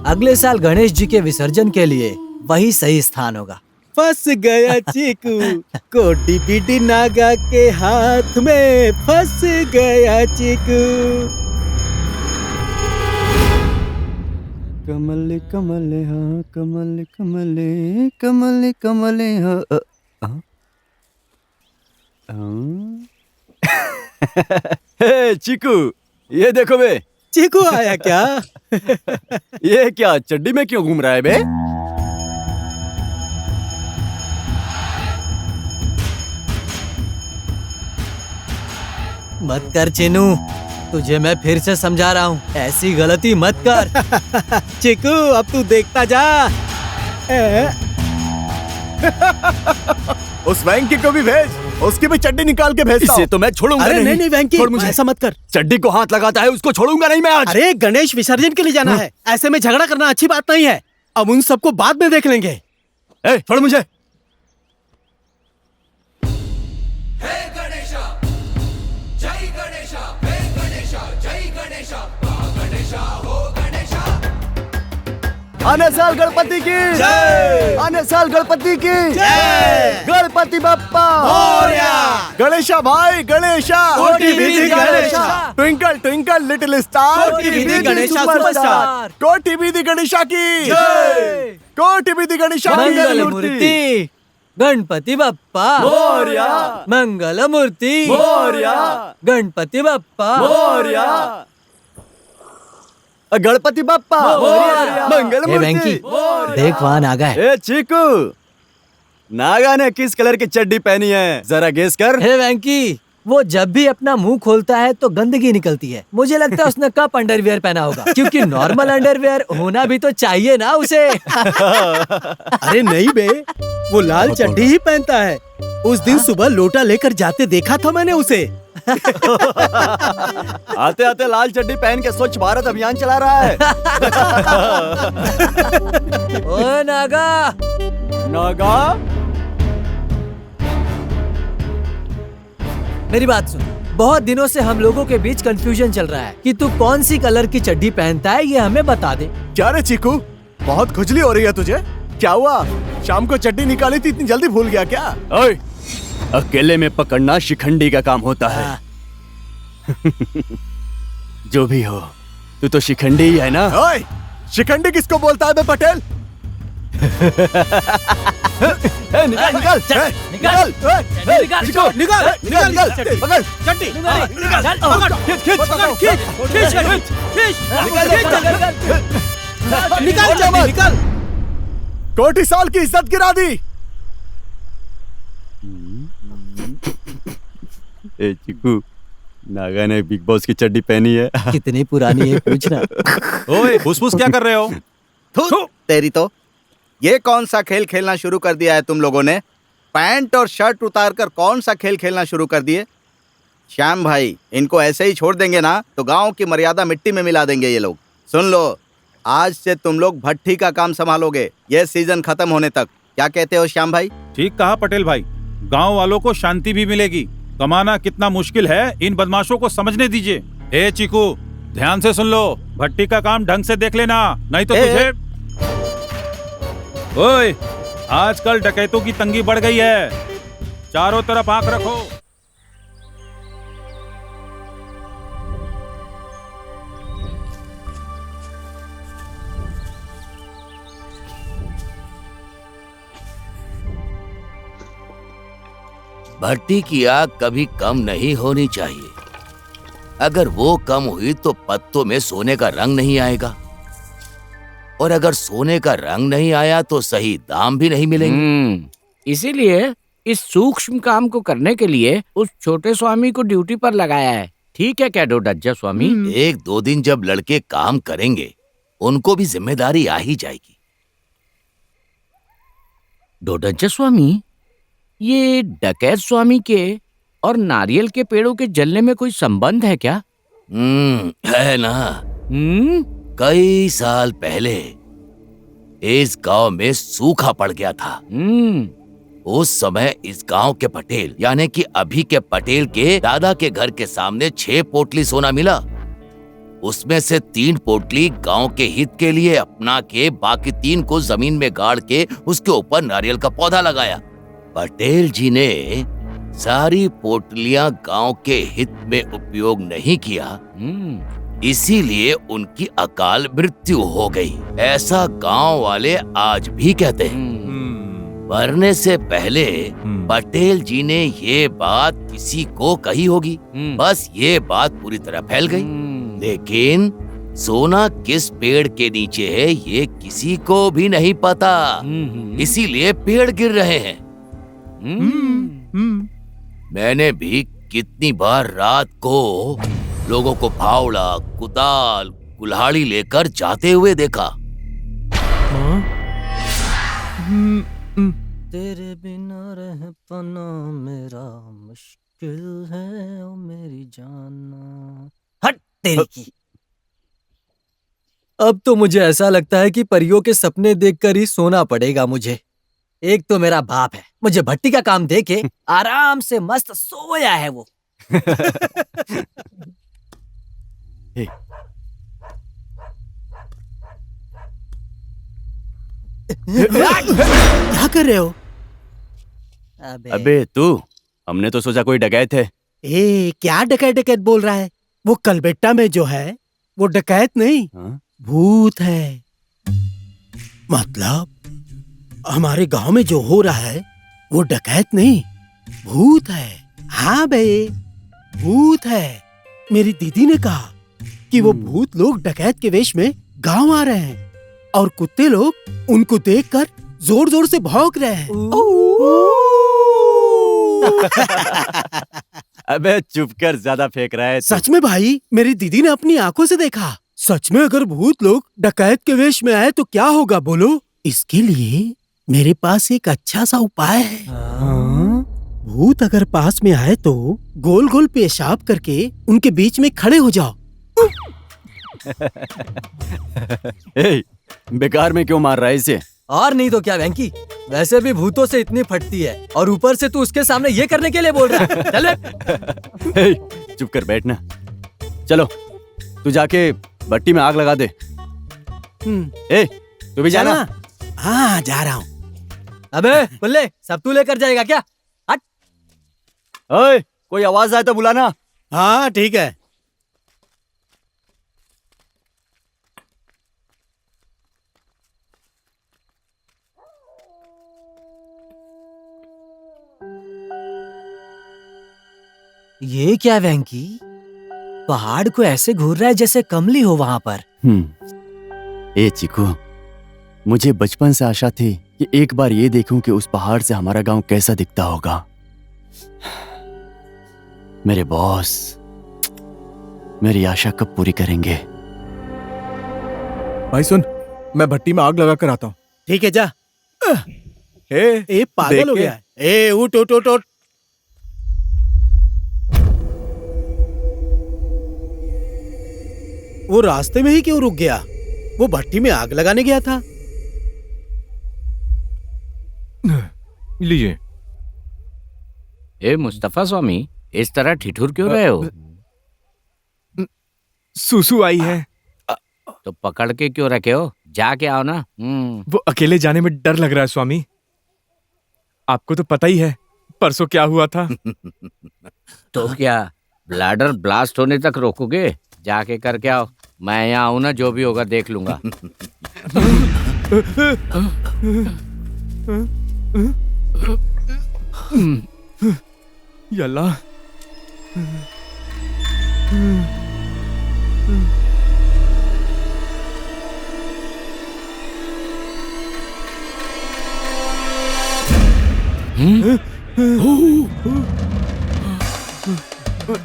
अगले साल गणेश जी के विसर्जन के लिए वही सही स्थान होगा। फंस गया चीकू, कोटी बीडी नागा के हाथ में फंस गया चीकू। कमल कमल हाँ, कमल कमल कमल कमल हाँ। हे चीकू, ये देखो बे। चीकू आया क्या? ये क्या चड्डी में क्यों घूम रहा है बे? मत कर चीनू, तुझे मैं फिर से समझा रहा हूँ, ऐसी गलती मत कर। चीकू अब तू देखता जा। उस वैंकी को भी भेज, उसकी भी चड्डी निकाल के भेजता हूं। इसे तो मैं छोड़ूंगा अरे नहीं नहीं वैंकी, छोड़ मुझे। ऐसा मत कर। चड्डी को हाथ लगाता है उसको छोड़ूंगा नहीं मैं आज। अरे गणेश विसर्जन के लिए जाना है, ऐसे में झगड़ा करना अच्छी बात नहीं है। अब उन सबको बाद में देख लेंगे। छोड़ मुझे। आने साल गणपति की जय, आने साल गणपति की जय, गणपति बप्पा मोरया। गणेशा भाई गणेशा, कोटि विधि Ganesha, twinkle twinkle little star, कोटि विधि गणेशा सुपरस्टार। कोटि विधि गणेशा की जय, कोटि विधि गणेशा की मंगल मूर्ति गणपति बप्पा मोरया, मंगल मूर्ति मोरया, गणपति बप्पा मोरया, गणपति बप्पा मोरया, मंगल ए वेंकी, मूर्ति। देख वहाँ नागा है। ए चीकू, नागा ने किस कलर की चड्डी पहनी है, जरा गेस कर। हे वेंकी, वो जब भी अपना मुंह खोलता है तो गंदगी निकलती है। मुझे लगता है उसने कप अंडरवियर पहना होगा, क्योंकि नॉर्मल अंडरवियर होना भी तो चाहिए ना उसे। अरे नहीं बे, वो लाल चड्डी ही पहनता है। उस दिन सुबह लोटा लेकर जाते देखा था मैंने उसे। आते आते लाल चड्डी पहन के स्वच्छ भारत अभियान चला रहा है। ओ नागा, नागा, मेरी बात सुन। बहुत दिनों से हम लोगों के बीच कंफ्यूजन चल रहा है कि तू कौन सी कलर की चड्डी पहनता है, ये हमें बता दे। क्या रे चीकू, बहुत खुजली हो रही है तुझे? क्या हुआ? शाम को चड्डी निकाली थी, इतनी जल्दी भूल गया क्या? ओए, अकेले में पकड़ना शिखंडी का काम होता है। जो भी हो, तू तो शिखंडी ही है ना? ओए, शिखंडी किसको बोलता है बे पटेल? निकाल निकाल निकाल निकाल निकाल निकाल पकड़ चड्डी निकाल, खींच खींच निकाल चड्डी निकाल। कोटी साल की इज्जत गिरा दी। ए चिकू, नागा ने बिग बॉस की चड्डी पहनी है। कितनी पुरानी है पूछना। ओए फुसफुस क्या कर रहे हो? थू, तेरी तो ये कौन सा खेल खेलना शुरू कर दिया है तुम लोगों ने? पैंट और शर्ट उतार कर कौन सा खेल खेलना शुरू कर दिए? श्याम भाई, इनको ऐसे ही छोड़ देंगे ना तो गांव की मर्यादा मिट्टी में मिला देंगे ये लोग। सुन लो, आज से तुम लोग भट्ठी का काम संभालोगे ये सीजन खत्म होने तक। क्या कहते हो श्याम भाई? ठीक कहा पटेल भाई, गांव वालों को शांति भी मिलेगी। कमाना कितना मुश्किल है इन बदमाशों को समझने दीजिए। ए चीकू, ध्यान से सुन लो, भट्टी का काम ढंग से देख लेना, नहीं तो तुझे। ओए, आजकल डकैतों की तंगी बढ़ गई है, चारों तरफ आंख रखो। भट्टी की आग कभी कम नहीं होनी चाहिए। अगर वो कम हुई तो पत्तों में सोने का रंग नहीं आएगा, और अगर सोने का रंग नहीं आया तो सही दाम भी नहीं मिलेंगे। इसीलिए इस सूक्ष्म काम को करने के लिए उस छोटे स्वामी को ड्यूटी पर लगाया है। ठीक है क्या डोडज्जा स्वामी? एक दो दिन जब लड़के काम करेंगे उनको भी जिम्मेदारी आ ही जाएगी। डोडज्जा स्वामी, ये डकैत स्वामी के और नारियल के पेड़ों के जलने में कोई संबंध है क्या? है ना। कई साल पहले इस गांव में सूखा पड़ गया था। उस समय इस गांव के पटेल, यानी कि अभी के पटेल के दादा के घर के सामने 6 पोटली सोना मिला। उसमें से 3 पोटली गांव के हित के लिए अपना के, बाकी 3 को जमीन में गाड़ के उसके ऊपर नारियल का पौधा लगाया। पटेल जी ने सारी पोटलियां गांव के हित में उपयोग नहीं किया, इसीलिए उनकी अकाल मृत्यु हो गई। ऐसा गांव वाले आज भी कहते हैं। मरने से पहले पटेल जी ने ये बात किसी को कही होगी, बस ये बात पूरी तरह फैल गई। लेकिन सोना किस पेड़ के नीचे है ये किसी को भी नहीं पता, इसीलिए पेड़ गिर रहे हैं। मैंने भी कितनी बार रात को लोगों को फावड़ा, कुदाल, कुल्हाड़ी लेकर जाते हुए देखा। तेरे बिना रह पाना मेरा मुश्किल है ओ मेरी जाना। हट तेरी की। अब तो मुझे ऐसा लगता है कि परियों के सपने देखकर ही सोना पड़ेगा मुझे। एक तो मेरा बाप है, मुझे भट्टी का काम देके आराम से मस्त सोया है वो। क्या कर रहे हो? अबे तू, हमने तो सोचा कोई डकैत है। ए, क्या डकैत डकैत बोल रहा है? वो कलबेट्टा में जो है वो डकैत नहीं, भूत है। मतलब हमारे गांव में जो हो रहा है वो डकैत नहीं, भूत है। हाँ बे, भूत है। मेरी दीदी ने कहा कि वो भूत लोग डकैत के वेश में गांव आ रहे हैं और कुत्ते लोग उनको देखकर जोर जोर से भौंक रहे हैं। अबे चुप कर, ज्यादा फेंक रहा है। सच में भाई, मेरी दीदी ने अपनी आंखों से देखा। सच में अगर भूत लोग डकैत के वेश में आए तो क्या होगा बोलो? इसके लिए मेरे पास एक अच्छा सा उपाय है। भूत अगर पास में आए तो गोल गोल पेशाब करके उनके बीच में खड़े हो जाओ। ए, बेकार में क्यों मार रहा है इसे? और नहीं तो क्या वेंकी, वैसे भी भूतों से इतनी फटती है और ऊपर से तू उसके सामने ये करने के लिए बोल रहा है। चल ए, चुप कर बैठना। चलो तू जाके भट्टी में आग लगा दे। ए, तू भी जाना। हाँ, जा रहा हूँ। अबे बुल्ले, सब तू लेकर जाएगा क्या? हट। ओए, कोई आवाज आए तो बुलाना। हाँ ठीक है। ये क्या वेंकी, पहाड़ को ऐसे घूर रहा है जैसे कमली हो वहां पर। ए चिकू, मुझे बचपन से आशा थी कि एक बार ये देखूं कि उस पहाड़ से हमारा गांव कैसा दिखता होगा। मेरे बॉस मेरी आशा कब पूरी करेंगे? भाई सुन, मैं भट्टी में आग लगा कर आता हूँ। ठीक है, जा। ए पागल हो गया है। ए उठ उठ उठ उठ। वो रास्ते में ही क्यों रुक गया? वो भट्टी में आग लगाने गया था। लीजिए। ए मुस्तफा स्वामी, इस तरह ठिठुर क्यों रहे हो? सुसु आई है। तो पकड़ के क्यों रखे हो? जाके आओ ना। वो अकेले जाने में डर लग रहा है स्वामी। आपको तो पता ही है परसों क्या हुआ था। तो क्या ब्लैडर ब्लास्ट होने तक रोकोगे? जाके करके आओ। मैं यहाँ आऊँ ना, जो भी होगा देख लूंगा। यल्ला।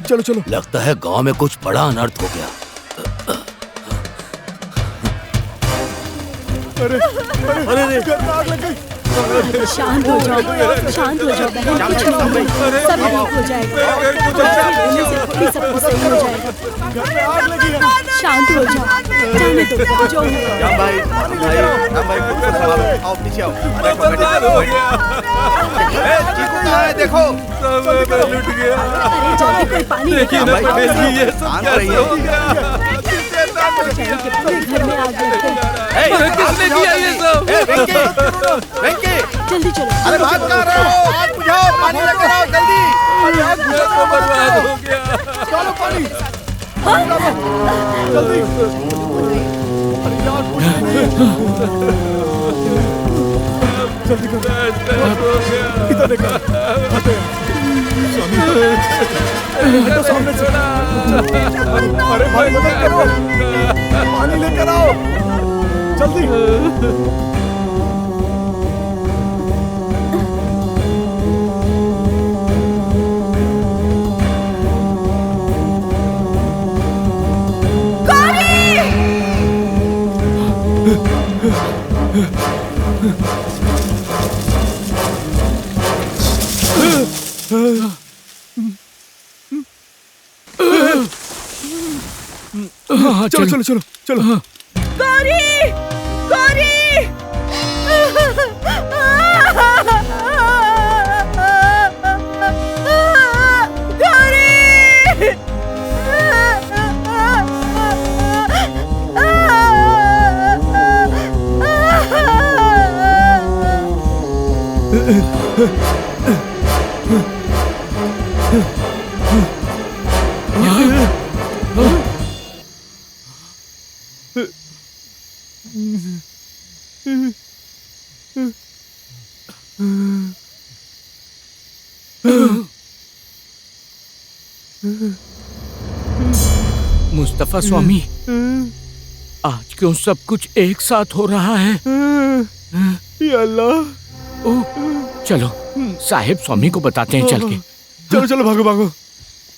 चलो चलो। लगता है गांव में कुछ बड़ा अनर्थ हो गया। अरे घर में आग लग गई। शांत हो जाओ, शांत हो जाओ बहन, कुछ नहीं होगा, सब ठीक हो जाएगा। होने से थोड़ी सब कुछ सही हो जाएगा। शांत हो जाओ, जाने दो जो होगा। भाई आओ पीछे आओ। देखो लुट गया। अरे जल्दी कोई पानी देखिए ना, ये सब क्या हो गया? पूरे घर में आग लग गई। किसने किया ये सब? वेंकी, जल्दी चलो। अरे बात कर रहे हो, आग बुझाओ, पानी लेकर आओ जल्दी। अरे आग बुझा तो बर्बाद हो गया। चलो पानी जल्दी। अरे आग बुझ नहीं। जल्दी करो। इधर देखो। स्वामी, हटो सामने से। अरे भाई मदद करो, पानी लेकर आओ जल्दी। चलो चलो चलो चलो। गौरी, गौरी। मुस्तफा स्वामी, आज क्यों सब कुछ एक साथ हो रहा है? या अल्लाह। ओह, चलो साहिब स्वामी को बताते हैं चल के। चलो चलो भागो भागो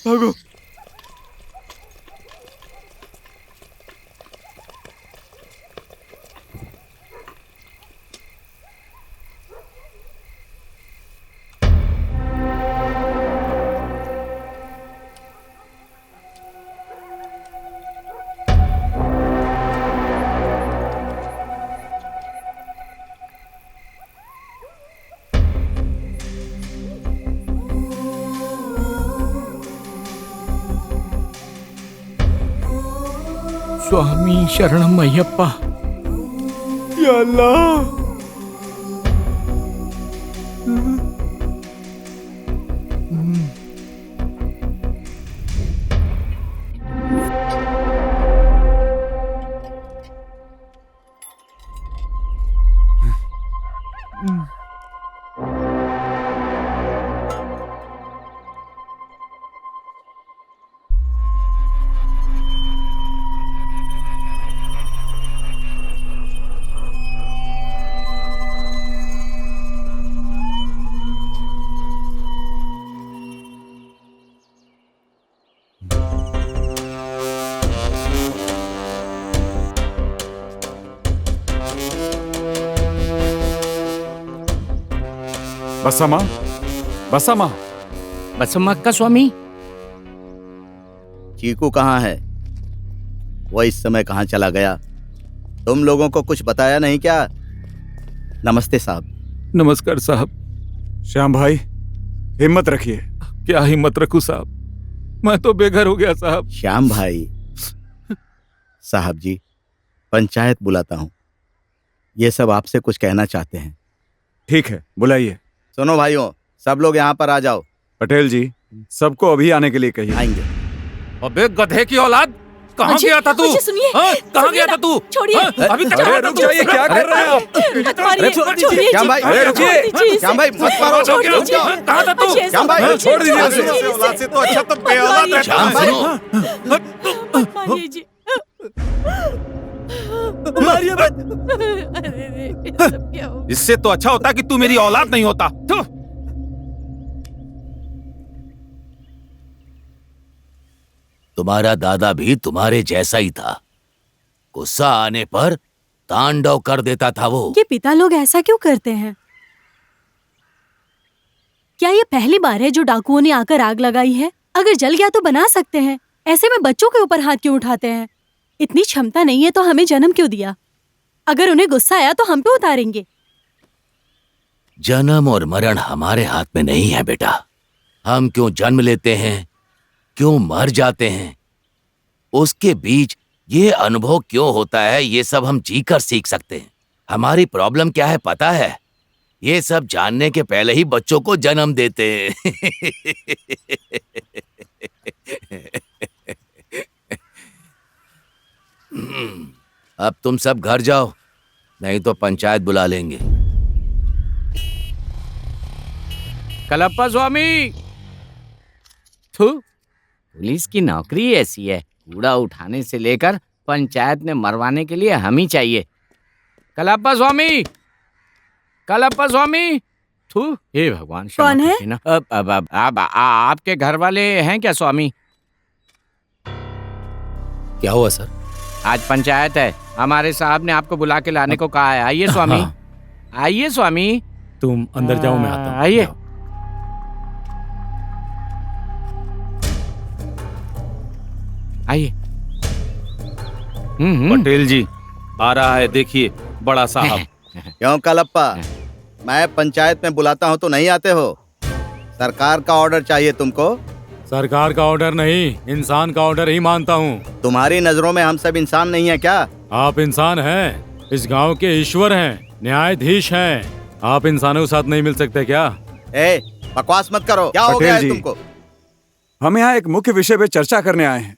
भागो। स्वामी शरणम अय्यप्पा। या अल्लाह। बसमा, बसमा, बसम्मा का स्वामी। चीकू कहाँ है? वो इस समय कहाँ चला गया? तुम लोगों को कुछ बताया नहीं क्या? नमस्ते साहब। नमस्कार साहब। श्याम भाई, हिम्मत रखिए। क्या हिम्मत रखूं साहब, मैं तो बेघर हो गया साहब। श्याम भाई, साहब जी, पंचायत बुलाता हूँ। ये सब आपसे कुछ कहना चाहते हैं। ठीक है, बुलाइए। सुनो भाइयों, सब लोग यहाँ पर आ जाओ। पटेल जी, सबको अभी आने के लिए कहिए। आएंगे। अबे गधे की औलाद, कहाँ मुझे- गया था तू? मुझे सुनिए, हाँ, कहाँ सुनिए गया ना, था तू? छोड़िए। हाँ, अभी तक अरे कहाँ था रुक तू? जाइए, क्या कर रहे हैं आप? मत मारिए, छोड़िए श्याम जी, भाई, अरे रुकिए। छोड़ दीजिए इसे। श्याम भाई, मत मारो। छोड़ रुक दीजिए। जाओ। कहाँ था तू? मुझे ऐसा श्याम भाई, मत छोड़ दीजिए कीजिए, उसे। छोड़ औलाद से तो अच्छा तो मत बेऔलाद मारिए। रहता श्याम है। सुनो, मत मारिए जी। मारिए मत। अरे रे, ये सब क्या हो गया? इससे तो अच्छा होता कि तू मेरी औलाद नहीं होता। थू। तुम्हारा दादा भी तुम्हारे जैसा ही था। गुस्सा आने पर तांडव कर देता था वो। ये पिता लोग ऐसा क्यों करते हैं? क्या ये पहली बार है जो डाकुओं ने आकर आग लगाई है? अगर जल गया तो बना सकते हैं, ऐसे में बच्चों के ऊपर हाथ क्यों उठाते हैं? इतनी क्षमता नहीं है तो हमें जन्म क्यों दिया? अगर उन्हें गुस्सा आया तो हम पे उतारेंगे। जन्म और मरण हमारे हाथ में नहीं है बेटा। हम क्यों जन्म लेते हैं, क्यों मर जाते हैं, उसके बीच ये अनुभव क्यों होता है, ये सब हम जीकर सीख सकते हैं। हमारी प्रॉब्लम क्या है पता है? ये सब जानने के पहले ही बच्चों को जन्म देते हैं। अब तुम सब घर जाओ, नहीं तो पंचायत बुला लेंगे। कलप्पा स्वामी। थू, पुलिस की नौकरी ऐसी है, कूड़ा उठाने से लेकर पंचायत में मरवाने के लिए हम ही चाहिए। कलप्पा स्वामी, कलप्पा स्वामी। थू, हे भगवान, क्षमा कौन है? कीजिए ना। अब आपके घर वाले हैं क्या स्वामी? क्या हुआ सर? आज पंचायत है, हमारे साहब ने आपको बुला के लाने को कहा है। आइए स्वामी, आइए स्वामी। तुम अंदर जाओ, मैं आता हूँ। आइए। जाओ। आइए। पटेल जी आ रहा है, देखिए बड़ा साहब। क्यों कलप्पा, मैं पंचायत में बुलाता हूँ तो नहीं आते हो? सरकार का ऑर्डर चाहिए तुमको? सरकार का ऑर्डर नहीं, इंसान का ऑर्डर ही मानता हूँ। तुम्हारी नजरों में हम सब इंसान नहीं है क्या? आप इंसान हैं, इस गांव के ईश्वर हैं, न्यायाधीश हैं। आप इंसानों के साथ नहीं मिल सकते क्या? ए, बकवास मत करो। क्या हो गया है पटेल जी, तुमको? हम यहाँ एक मुख्य विषय पे चर्चा करने आए हैं।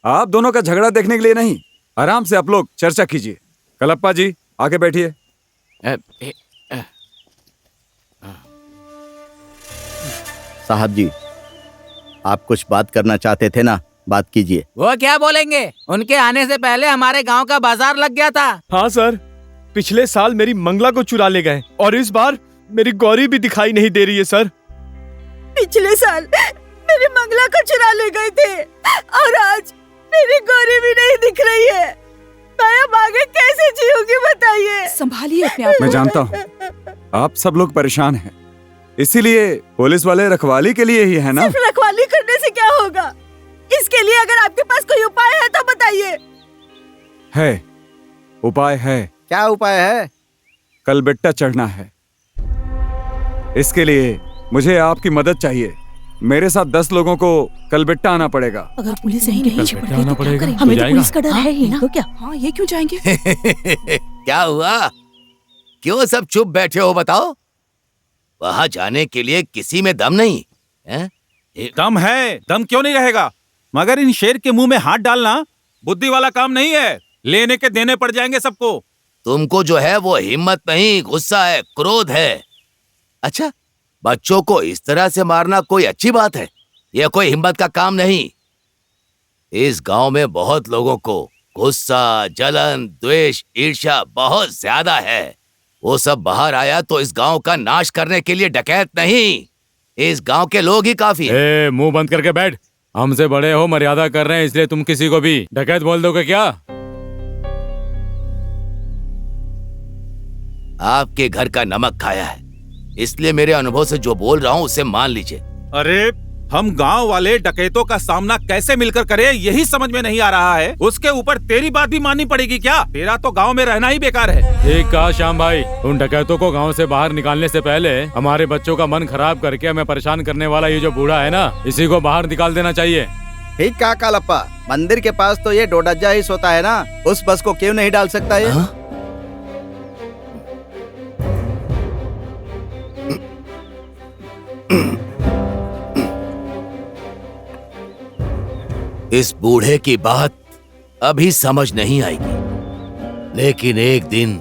आप दोनों का झगड़ा देखने के लिए नहीं। आराम से आप लोग चर्चा कीजिए। कलप्पा जी, आके बैठिए। साहब जी, आप कुछ बात करना चाहते थे ना, बात कीजिए। वो क्या बोलेंगे? उनके आने से पहले हमारे गांव का बाजार लग गया था। हाँ सर, पिछले साल मेरी मंगला को चुरा ले गए और इस बार मेरी गौरी भी दिखाई नहीं दे रही है सर। पिछले साल मेरी मंगला को चुरा ले गए थे और आज मेरी गौरी भी नहीं दिख रही है। मैं अब आगे कैसे जीऊंगी बताइए? संभालिए अपने आप मैं जानता हूँ आप सब लोग परेशान हैं, इसीलिए पुलिस वाले रखवाली के लिए ही है ना। सिर्फ रखवाली करने से क्या होगा? इसके लिए अगर आपके पास कोई उपाय है तो बताइए। है, उपाय है। क्या उपाय है? कल बेट्टा चढ़ना है, इसके लिए मुझे आपकी मदद चाहिए। मेरे साथ 10 लोगों को कल बेट्टा आना पड़ेगा। अगर पुलिस यहीं नहीं चिपक गई आना तो क्या पड़ेगा। करेंगे? हमें तो जाएगा? पुलिस का डर है ही ना। तो क्या? हाँ, ये क्यों जाएंगे? क्या हुआ? क्यों सब चुप बैठे हो बताओ? वहां जाने के लिए किसी में दम नहीं है? दम है, दम क्यों नहीं रहेगा? मगर इन शेर के मुंह में हाथ डालना बुद्धि वाला काम नहीं है। लेने के देने पड़ जाएंगे सबको। तुमको जो है वो हिम्मत नहीं, गुस्सा है, क्रोध है। अच्छा, बच्चों को इस तरह से मारना कोई अच्छी बात है? यह कोई हिम्मत का काम नहीं। इस गांव में बहुत लोगों को गुस्सा, जलन, द्वेष, ईर्ष्या बहुत ज्यादा है। वो सब बाहर आया तो इस गांव का नाश करने के लिए डकैत नहीं, इस गांव के लोग ही काफी हैं। ए, मुंह बंद करके बैठ। हमसे बड़े हो, मर्यादा कर रहे हैं, इसलिए तुम किसी को भी डकैत बोल दोगे क्या? आपके घर का नमक खाया है, इसलिए मेरे अनुभव से जो बोल रहा हूँ उसे मान लीजिए। अरे हम गांव वाले डकैतों का सामना कैसे मिलकर करें, यही समझ में नहीं आ रहा है। उसके ऊपर तेरी बात भी माननी पड़ेगी क्या? तेरा तो गांव में रहना ही बेकार है। ठीक कहा श्याम भाई, उन डकैतों को गांव से बाहर निकालने से पहले हमारे बच्चों का मन खराब करके हमें परेशान करने वाला ये जो बूढ़ा है ना, इसी को बाहर निकाल देना चाहिए। ठीक कहा कालप्पा, मंदिर के पास तो ये डोडज्जा ही सोता है ना, उस बस को क्यों नहीं डाल सकता ये? इस बूढ़े की बात अभी समझ नहीं आएगी, लेकिन एक दिन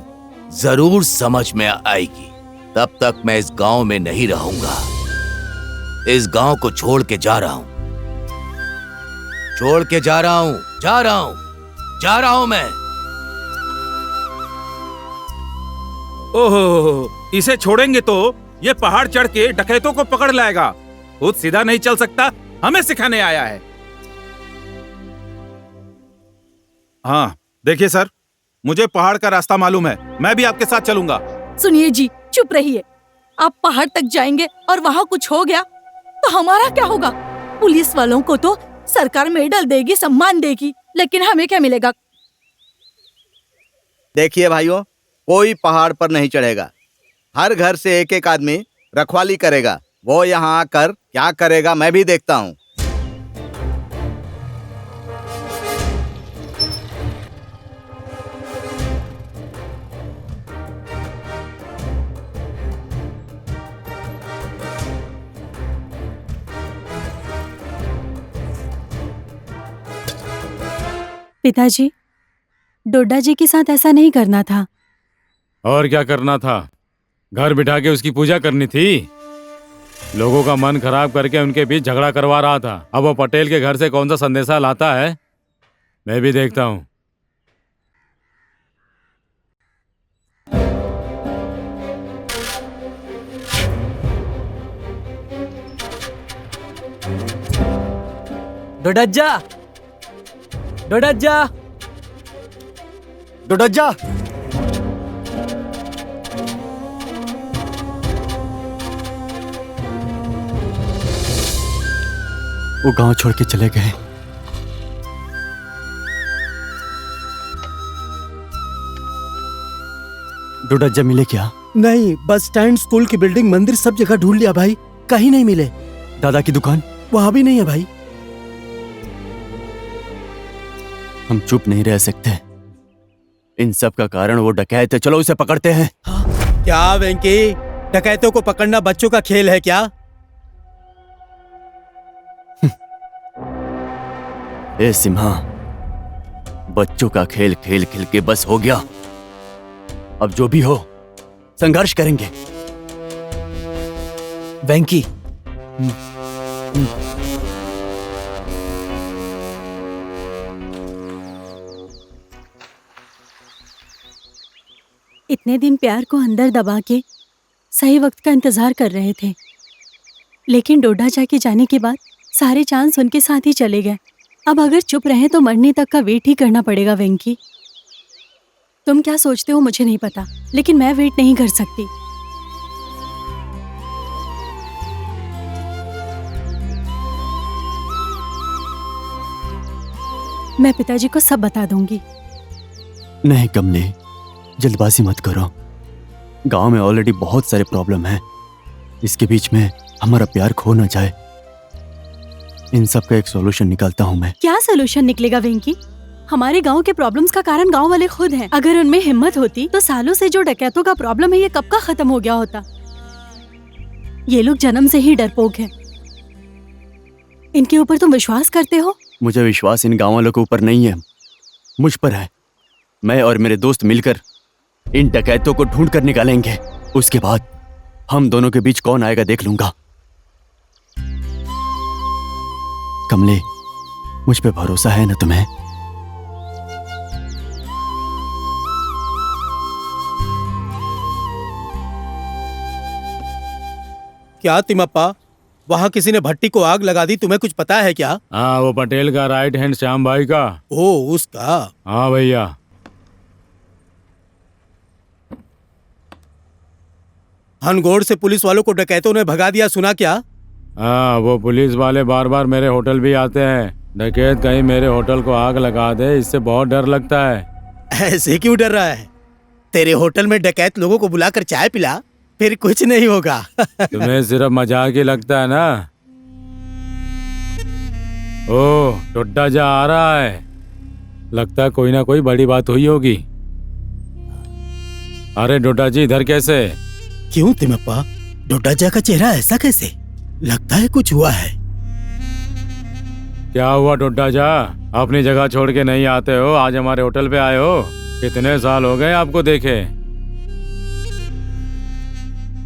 जरूर समझ में आएगी। तब तक मैं इस गांव में नहीं रहूंगा। इस गांव को छोड़ के जा रहा हूं, छोड़ के जा रहा हूं, जा रहा हूं मैं। ओहो, इसे छोड़ेंगे तो ये पहाड़ चढ़ के डकैतों को पकड़ लाएगा। खुद सीधा नहीं चल सकता, हमें सिखाने आया है। हाँ देखिए सर, मुझे पहाड़ का रास्ता मालूम है, मैं भी आपके साथ चलूंगा। सुनिए जी, चुप रहिए। आप पहाड़ तक जाएंगे और वहाँ कुछ हो गया तो हमारा क्या होगा? पुलिस वालों को तो सरकार मेडल देगी, सम्मान देगी, लेकिन हमें क्या मिलेगा? देखिए भाइयों, कोई पहाड़ पर नहीं चढ़ेगा। हर घर से एक एक आदमी रखवाली करेगा। वो यहाँ आकर क्या करेगा मैं भी देखता हूँ। पिताजी, डोडा जी के साथ ऐसा नहीं करना था। और क्या करना था? घर बिठा के उसकी पूजा करनी थी। लोगों का मन खराब करके उनके बीच झगड़ा करवा रहा था। अब वो पटेल के घर से कौन सा संदेशा लाता है, मैं भी देखता हूँ। डोडज्जा, डोडज्जा, डोडज्जा, वो गांव छोड़ के चले गए। डोडज्जा मिले क्या? नहीं, बस स्टैंड, स्कूल की बिल्डिंग, मंदिर, सब जगह ढूंढ लिया भाई, कहीं नहीं मिले। दादा की दुकान? वहां भी नहीं है भाई। हम चुप नहीं रह सकते। इन सब का कारण वो डकैत है, चलो उसे पकड़ते हैं। क्या वेंकी, डकैतों को पकड़ना बच्चों का खेल है क्या? ए सिम्हा, बच्चों का खेल खेल खेल के बस हो गया। अब जो भी हो संघर्ष करेंगे। वेंकी, इतने दिन प्यार को अंदर दबा के सही वक्त का इंतजार कर रहे थे, लेकिन डोडा जाके जाने के बाद सारे चांस उनके साथ ही चले गए। अब अगर चुप रहे तो मरने तक का वेट ही करना पड़ेगा। वेंकी, तुम क्या सोचते हो मुझे नहीं पता, लेकिन मैं वेट नहीं कर सकती। मैं पिताजी को सब बता दूंगी। नहीं कमले, जल्दबाजी मत करो। गांव में ऑलरेडी बहुत सारे प्रॉब्लम हैं, इसके बीच में हमारा प्यार खो ना जाए। इन सब का एक सॉल्यूशन निकालता हूं मैं। क्या सॉल्यूशन निकलेगा वेंकी? हमारे गांव के प्रॉब्लम्स का कारण गांव वाले खुद हैं। अगर उनमें हिम्मत होती तो सालों से जो डकैतों का प्रॉब्लम है ये कब का खत्म हो गया होता। ये लोग जन्म से ही डरपोक हैं। इनके ऊपर तुम विश्वास करते हो? मुझे विश्वास इन गांव वालों के ऊपर नहीं है, मुझ पर है। मैं और मेरे दोस्त मिलकर इन डकैतों को ढूंढ कर निकालेंगे। उसके बाद हम दोनों के बीच कौन आएगा देख लूंगा। कमले, मुझ पे भरोसा है ना तुम्हें? क्या तिमप्पा, वहाँ किसी ने भट्टी को आग लगा दी, तुम्हें कुछ पता है क्या? हाँ, वो पटेल का राइट हैंड श्याम भाई का। ओ, उसका? हाँ भैया। हनगोड़ से पुलिस वालों को डकैतों ने भगा दिया, सुना क्या? हाँ, वो पुलिस वाले बार बार मेरे होटल भी आते हैं। डकैत कहीं मेरे होटल को आग लगा दे, इससे बहुत डर लगता है। ऐसे क्यों डर रहा है? तेरे होटल में डकैत लोगों को बुलाकर चाय पिला, फिर कुछ नहीं होगा। तुम्हें सिर्फ मजाक ही लगता है ना? ओह, टुड्डा जा आ रहा है। लगता है कोई ना कोई बड़ी बात हुई होगी। अरे डोडा जी, इधर कैसे? क्यों तिमप्पा, डोडाजा का चेहरा ऐसा कैसे? लगता है कुछ हुआ है। क्या हुआ डोडा जा? अपनी जगह छोड़ के नहीं आते हो, आज हमारे होटल पे आए हो। कितने साल हो गए आपको देखे।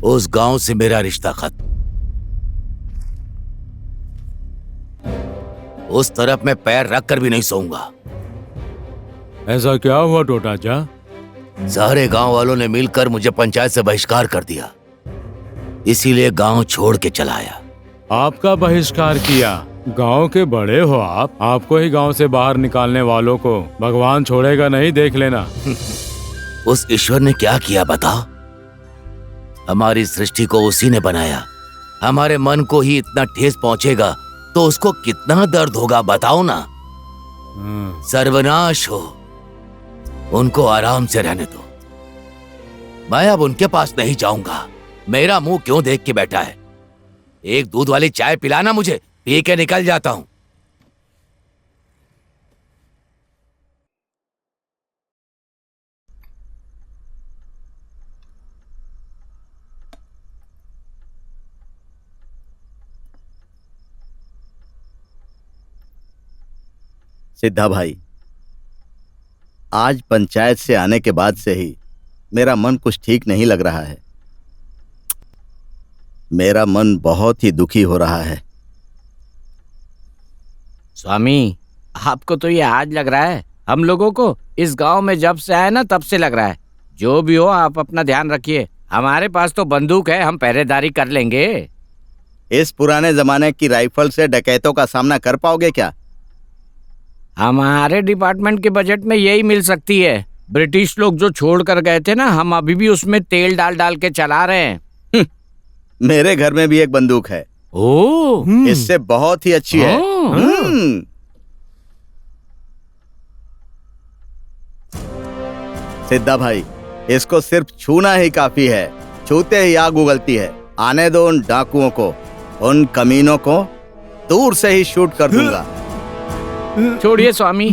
उस गांव से मेरा रिश्ता खत्म। उस तरफ मैं पैर रख कर भी नहीं सोऊंगा। ऐसा क्या हुआ डोडा जा? सारे गांव वालों ने मिलकर मुझे पंचायत से बहिष्कार कर दिया, इसीलिए गांव छोड़ के चला आया। आपका बहिष्कार किया? गांव के बड़े हो आप, आपको ही गांव से बाहर निकालने वालों को भगवान छोड़ेगा नहीं, देख लेना। उस ईश्वर ने क्या किया बताओ? हमारी सृष्टि को उसी ने बनाया। हमारे मन को ही इतना ठेस पहुंचेगा तो उसको कितना दर्द होगा बताओ ना। सर्वनाश हो, उनको आराम से रहने दो। मैं अब उनके पास नहीं जाऊंगा। मेरा मुंह क्यों देख के बैठा है? एक दूध वाली चाय पिलाना मुझे, पी के निकल जाता हूं। सिद्धा भाई, आज पंचायत से आने के बाद से ही मेरा मन कुछ ठीक नहीं लग रहा है। मेरा मन बहुत ही दुखी हो रहा है। स्वामी, आपको तो ये आज लग रहा है, हम लोगों को इस गांव में जब से आए ना तब से लग रहा है। जो भी हो, आप अपना ध्यान रखिए। हमारे पास तो बंदूक है, हम पहरेदारी कर लेंगे। इस पुराने जमाने की राइफल से डकैतों का सामना कर पाओगे क्या? हमारे डिपार्टमेंट के बजट में यही मिल सकती है। ब्रिटिश लोग जो छोड़ कर गए थे ना, हम अभी भी उसमें तेल डाल डाल के चला रहे हैं। मेरे घर में भी एक बंदूक है। ओह, इससे बहुत ही अच्छी है। सिद्धा भाई, इसको सिर्फ छूना ही काफी है। छूते ही आग उगलती है। आने दो उन डाकुओं को, उन कमीनों को दूर से ही शूट कर दूंगा। छोड़िए स्वामी,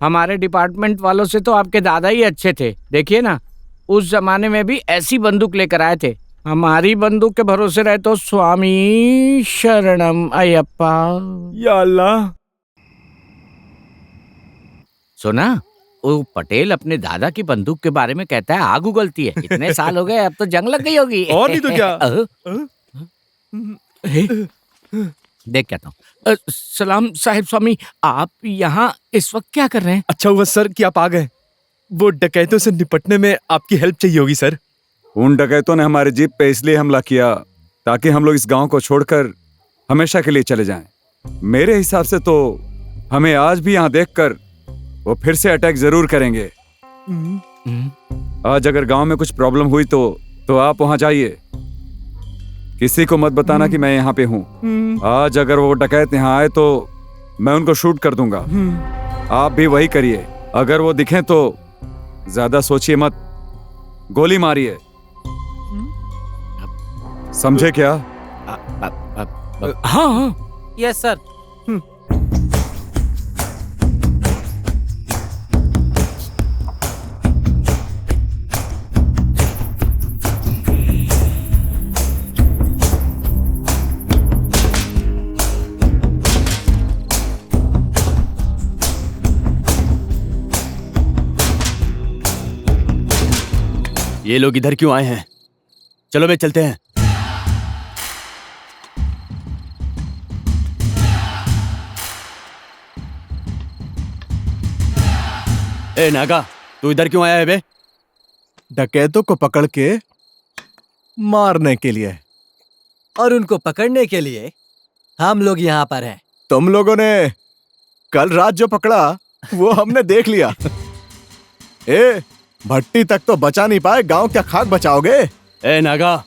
हमारे डिपार्टमेंट वालों से तो आपके दादा ही अच्छे थे। देखिए ना, उस जमाने में भी ऐसी बंदूक लेकर आए थे। हमारी बंदूक के भरोसे रहे तो स्वामी शरणम अयप्पा। या अल्लाह। सुना, वो पटेल अपने दादा की बंदूक के बारे में कहता है आग उगलती है। इतने साल हो गए, अब तो जंग लग गई होगी। और नहीं तो क्या। देख कहता हूँ। सलाम साहिब स्वामी, आप यहाँ इस वक्त क्या कर रहे हैं? अच्छा हुआ सर कि आप आ गए। वो डकैतों से निपटने में आपकी हेल्प चाहिए होगी सर। उन डकैतों ने हमारे जीप पे इसलिए हमला किया ताकि हम लोग इस गांव को छोड़कर हमेशा के लिए चले जाएं। मेरे हिसाब से तो हमें आज भी यहाँ देखकर वो फिर से अटैक जरूर करेंगे। आज अगर गांव में कुछ प्रॉब्लम हुई तो आप वहां जाइए। किसी को मत बताना कि मैं यहाँ पे हूँ। आज अगर वो डकैत यहाँ आए तो मैं उनको शूट कर दूंगा। आप भी वही करिए। अगर वो दिखें तो ज्यादा सोचिए मत, गोली मारिए। समझे क्या? हाँ, यस सर। ये लोग इधर क्यों आए हैं? चलो बे चलते हैं। ए नागा, तू इधर क्यों आया है बे? डकैतों को पकड़ के मारने के लिए। और उनको पकड़ने के लिए हम लोग यहाँ पर हैं। तुम लोगों ने कल रात जो पकड़ा वो हमने देख लिया। भट्टी तक तो बचा नहीं पाए, गांव क्या खाक बचाओगे? ए नागा,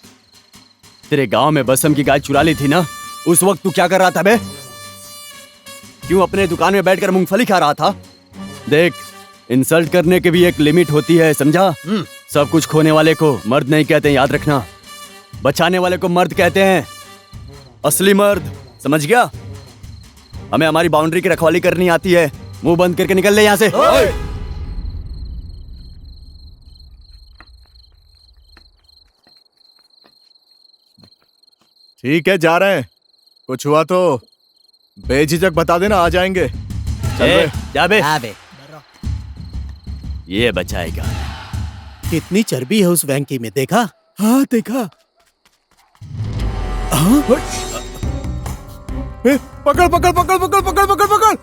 तेरे गांव में बसम की गाय चुरा ली थी ना, उस वक्त तू क्या कर रहा था बे? क्यों अपने दुकान में बैठकर मूंगफली खा रहा था? देख, इंसल्ट करने की भी एक लिमिट होती है, समझा? सब कुछ खोने वाले को मर्द नहीं कहते, याद रखना। बचाने वाले को मर्द कहते हैं, असली मर्द, समझ गया? हमें हमारी बाउंड्री की रखवाली करनी आती है। मुंह बंद करके निकल ले यहाँ से। ठीक है, जा रहे हैं। कुछ हुआ तो बेझिझक बता देना, आ जाएंगे। जा बे। ये बचाएगा। कितनी चर्बी है उस वैंकी में, देखा? हाँ देखा। पकड़ पकड़ पकड़ पकड़ पकड़ पकड़ पकड़।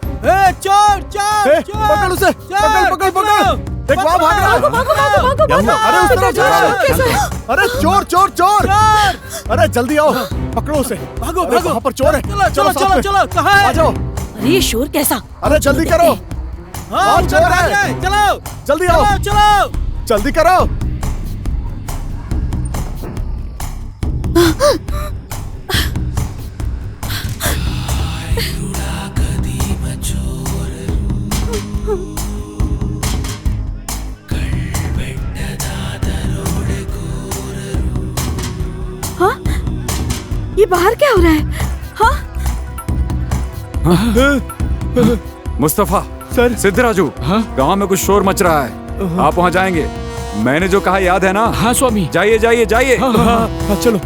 चोर चोर चोर, पकड़ उसे, पकड़ पकड़ पकड़। देख वहाँ भाग रहा है। अरे उस तरफ जा। अरे चोर चोर चोर। अरे जल्दी आओ, पकड़ो उसे। भागो भागो, वहाँ पर चोर है। चलो चलो चलो, कहाँ है? आ जाओ। अरे ये शोर कैसा? अरे जल्दी करो। हाँ चोर है। चलो जल्दी आओ, चलो जल्दी करो। हाँ? ये बाहर क्या हो रहा है? हाँ? मुस्तफा सर, सिद्धराजू, गांव में कुछ शोर मच रहा है। आप वहां जाएंगे? मैंने जो कहा याद है ना? हाँ स्वामी। जाइए जाइए जाइए। हाँ चलो।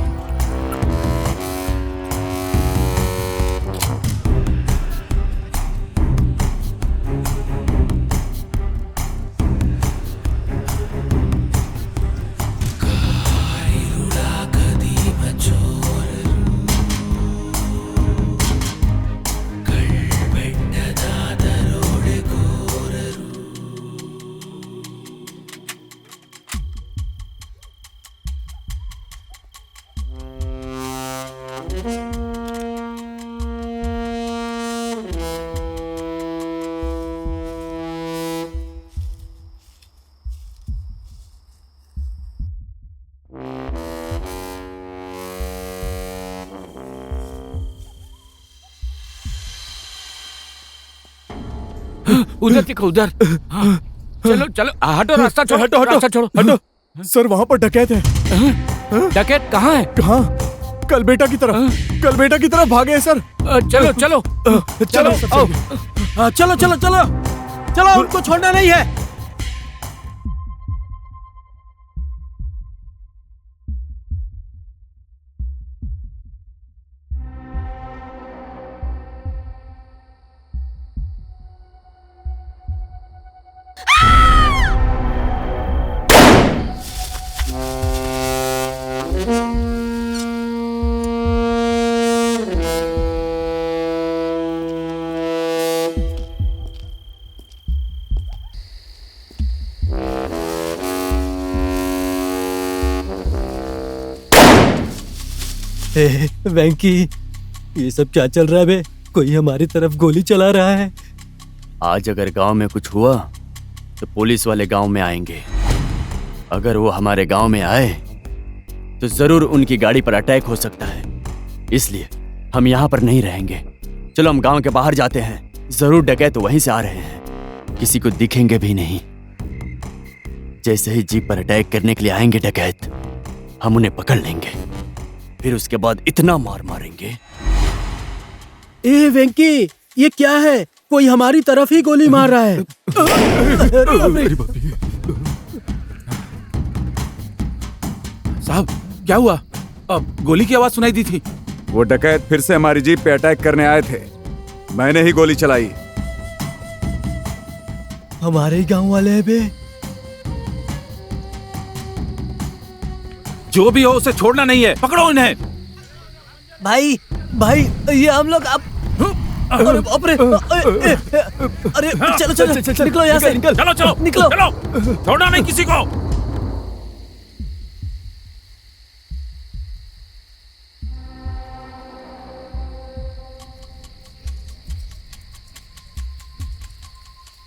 उधर देखो, उधर। हाँ। चलो चलो, हटो, रास्ता छोड़ो, हटो हटो रास्ता छोड़ो। हटो। सर वहाँ पर डकैत है। डकैत कहाँ है? कहाँ? कलबेटा की तरफ। कलबेटा की तरफ भागे हैं सर। चलो चलो चलो चलो चलो चलो चलो, उनको छोड़ना नहीं है। वैंकी, ये सब क्या चल रहा है बे? कोई हमारी तरफ गोली चला रहा है। आज अगर गांव में कुछ हुआ तो पुलिस वाले गांव में आएंगे। अगर वो हमारे गांव में आए तो जरूर उनकी गाड़ी पर अटैक हो सकता है, इसलिए हम यहाँ पर नहीं रहेंगे। चलो हम गांव के बाहर जाते हैं, जरूर डकैत वहीं से आ रहे हैं, किसी को दिखेंगे भी नहीं। जैसे ही जीप पर अटैक करने के लिए आएंगे डकैत, हम उन्हें पकड़ लेंगे, फिर उसके बाद इतना मार मारेंगे। ए वेंकी, ये क्या है? कोई हमारी तरफ ही गोली मार रहा है। साहब क्या हुआ? अब गोली की आवाज सुनाई दी थी। वो डकैत फिर से हमारी जीप पे अटैक करने आए थे, मैंने ही गोली चलाई। हमारे गांव वाले हैं बे। जो भी हो उसे छोड़ना नहीं है, पकड़ो इन्हें। भाई भाई, ये हम लोग अब अरे चलो चलो निकलो यहाँ से। चलो चलो निकलो, चलो, छोड़ना नहीं किसी को।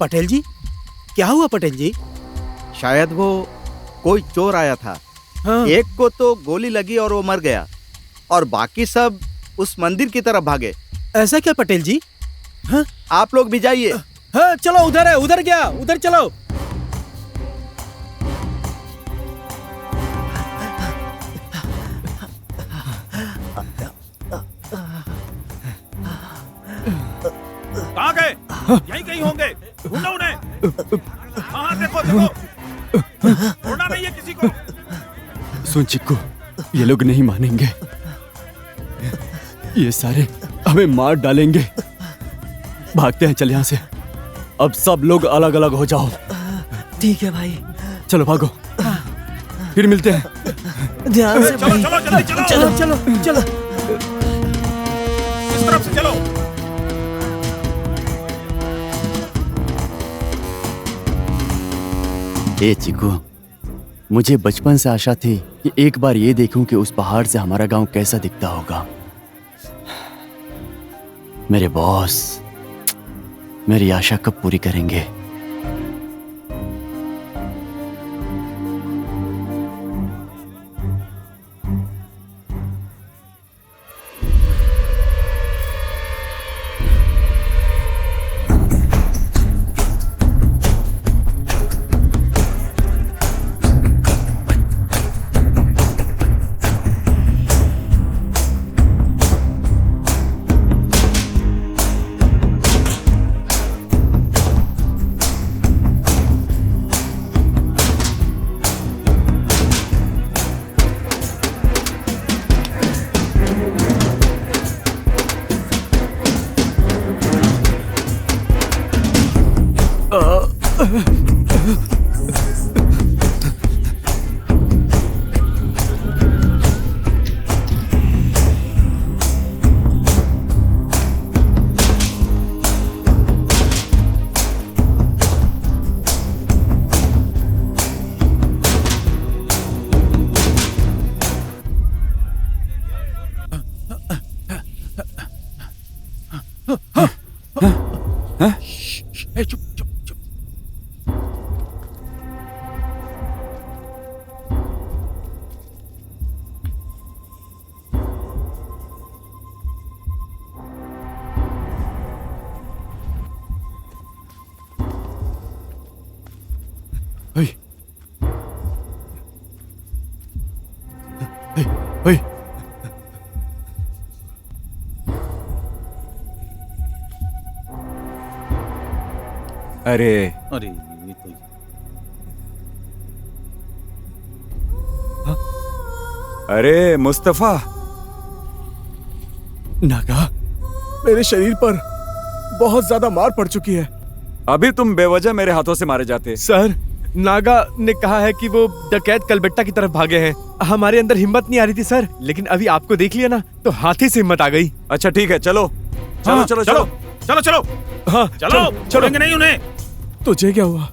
पटेल जी, क्या हुआ पटेल जी? शायद वो कोई चोर आया था। हाँ। एक को तो गोली लगी और वो मर गया, और बाकी सब उस मंदिर की तरफ भागे। ऐसा क्या पटेल जी? हाँ? आप लोग भी जाइए। हाँ चलो, उधर है, उधर क्या, उधर चलो। कहाँ गए? यहीं कहीं होंगे, ढूंढो उन्हें। हाँ देखो देखो, छोड़ना नहीं है किसी को। सुन चिक्कू, ये लोग नहीं मानेंगे, ये सारे हमें मार डालेंगे। भागते हैं, चल यहाँ से। अब सब लोग अलग अलग हो जाओ। ठीक है भाई। चलो भागो, फिर मिलते हैं। ध्यान से चलो चलो जल्दी चलो। चलो चलो चलो, इस तरफ से चलो। ए चिक्कू, मुझे बचपन से आशा थी कि एक बार ये देखूं कि उस पहाड़ से हमारा गांव कैसा दिखता होगा। मेरे बॉस मेरी आशा कब पूरी करेंगे? चुप चुप चुप। अरे अरे ये तो अरे मुस्तफा, नागा, मेरे शरीर पर बहुत ज्यादा मार पड़ चुकी है। अभी तुम बेवजह मेरे हाथों से मारे जाते। सर, नागा ने कहा है कि वो डकैत कलबेट्टा की तरफ भागे हैं। हमारे अंदर हिम्मत नहीं आ रही थी सर, लेकिन अभी आपको देख लिया ना तो हाथी से हिम्मत आ गई। अच्छा ठीक है, चलो चलो हाँ, चलो चलो चलो चलो। हाँ चलो छोड़ेंगे नहीं उन्हें। तुझे क्या हुआ?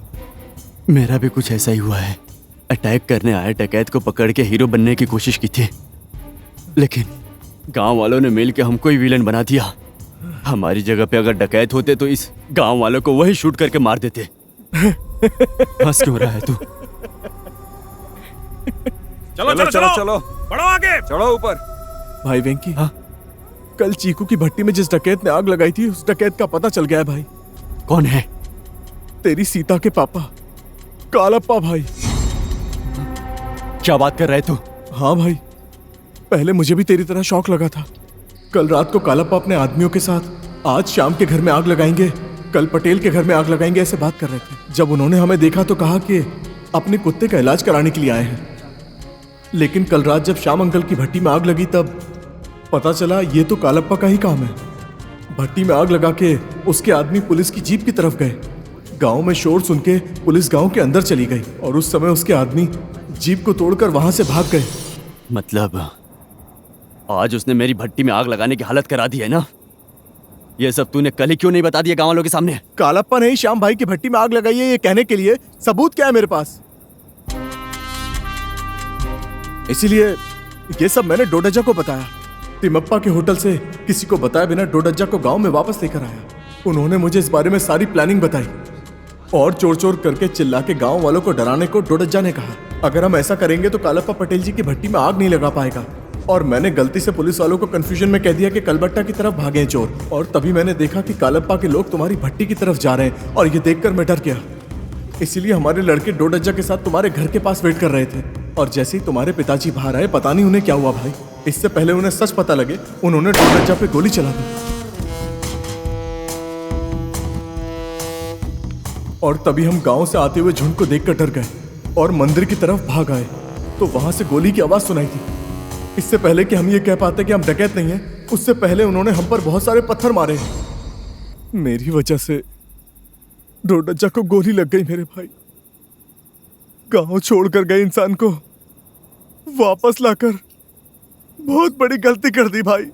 मेरा भी कुछ ऐसा ही हुआ है। अटैक करने आए डकैत को पकड़ के हीरो बनने की कोशिश की थी, लेकिन गांव वालों ने मिलकर हमको ही विलन बना दिया। हमारी जगह पे अगर डकैत होते तो इस गांव वालों को वही शूट करके मार देते। हंस क्यों रहा है तू? चलो चलो चलो चलो, बढ़ो आगे, चढ़ो ऊपर। भाई वेंकी, हाँ? कल चीकू की भट्टी में जिस डकैत ने आग लगाई थी, उस डकैत का पता चल गया है भाई। कौन है? तेरी सीता के पापा, कालप्पा भाई। क्या बात कर रहे तू? हाँ भाई, पहले मुझे भी तेरी तरह शौक लगा था। कल रात को कालप्पा अपने आदमियों के साथ आज शाम के घर में आग लगाएंगे, कल पटेल के घर में आग लगाएंगे, ऐसे बात कर रहे थे। जब उन्होंने हमें देखा तो कहा कि अपने कुत्ते का इलाज कराने के लिए आए हैं, लेकिन कल रात जब श्याम अंकल की भट्टी में आग लगी तब पता चला ये तो कालप्पा का ही काम है। भट्टी में आग लगा के उसके आदमी पुलिस की जीप की तरफ गए। गांव में शोर सुन के पुलिस गांव के अंदर चली गई और उस समय उसके आदमी जीप को तोड़कर वहां से भाग गए। मतलब आज उसने मेरी भट्टी में आग लगाने की हालत करा दी है ना? ये सब तूने कल ही क्यों नहीं बता दिया गांव वालों के सामने? कालप्पा ने ही श्याम भाई की भट्टी में आग लगाई है ये कहने के लिए सबूत क्या है मेरे पास? इसीलिए ये सब मैंने डोडज्जा को बताया। तिमप्पा के होटल से किसी को बताए बिना डोडज्जा को गांव में वापस लेकर आया। उन्होंने मुझे इस बारे में सारी प्लानिंग बताई और चोर चोर करके चिल्ला के गांव वालों को डराने को डोडज्जा ने कहा। अगर हम ऐसा करेंगे तो कालप्पा पटेल जी की भट्टी में आग नहीं लगा पाएगा। और मैंने गलती से पुलिस वालों को कंफ्यूजन में कह दिया कि कलबट्टा की तरफ भागे हैं चोर, और तभी मैंने देखा कि कालप्पा के लोग तुम्हारी भट्टी की तरफ जा रहे हैं, और ये देखकर मैं डर गया। इसीलिए हमारे लड़के डोडज्जा के साथ तुम्हारे घर के पास वेट कर रहे थे, और जैसे ही तुम्हारे पिताजी बाहर आए, पता नहीं उन्हें क्या हुआ भाई, इससे पहले उन्हें सच पता लगे, उन्होंने डोडज्जा पे गोली चला दी। और तभी हम गांव से आते हुए झुंड को देखकर डर गए और मंदिर की तरफ भाग आए, तो वहां से गोली की आवाज सुनाई थी। इससे पहले कि हम ये कह पाते कि हम डकैत नहीं हैं, उससे पहले उन्होंने हम पर बहुत सारे पत्थर मारे। मेरी वजह से डोडज्जा को गोली लग गई। मेरे भाई, गांव छोड़कर गए इंसान को वापस लाकर बहुत बड़ी गलती कर दी भाई।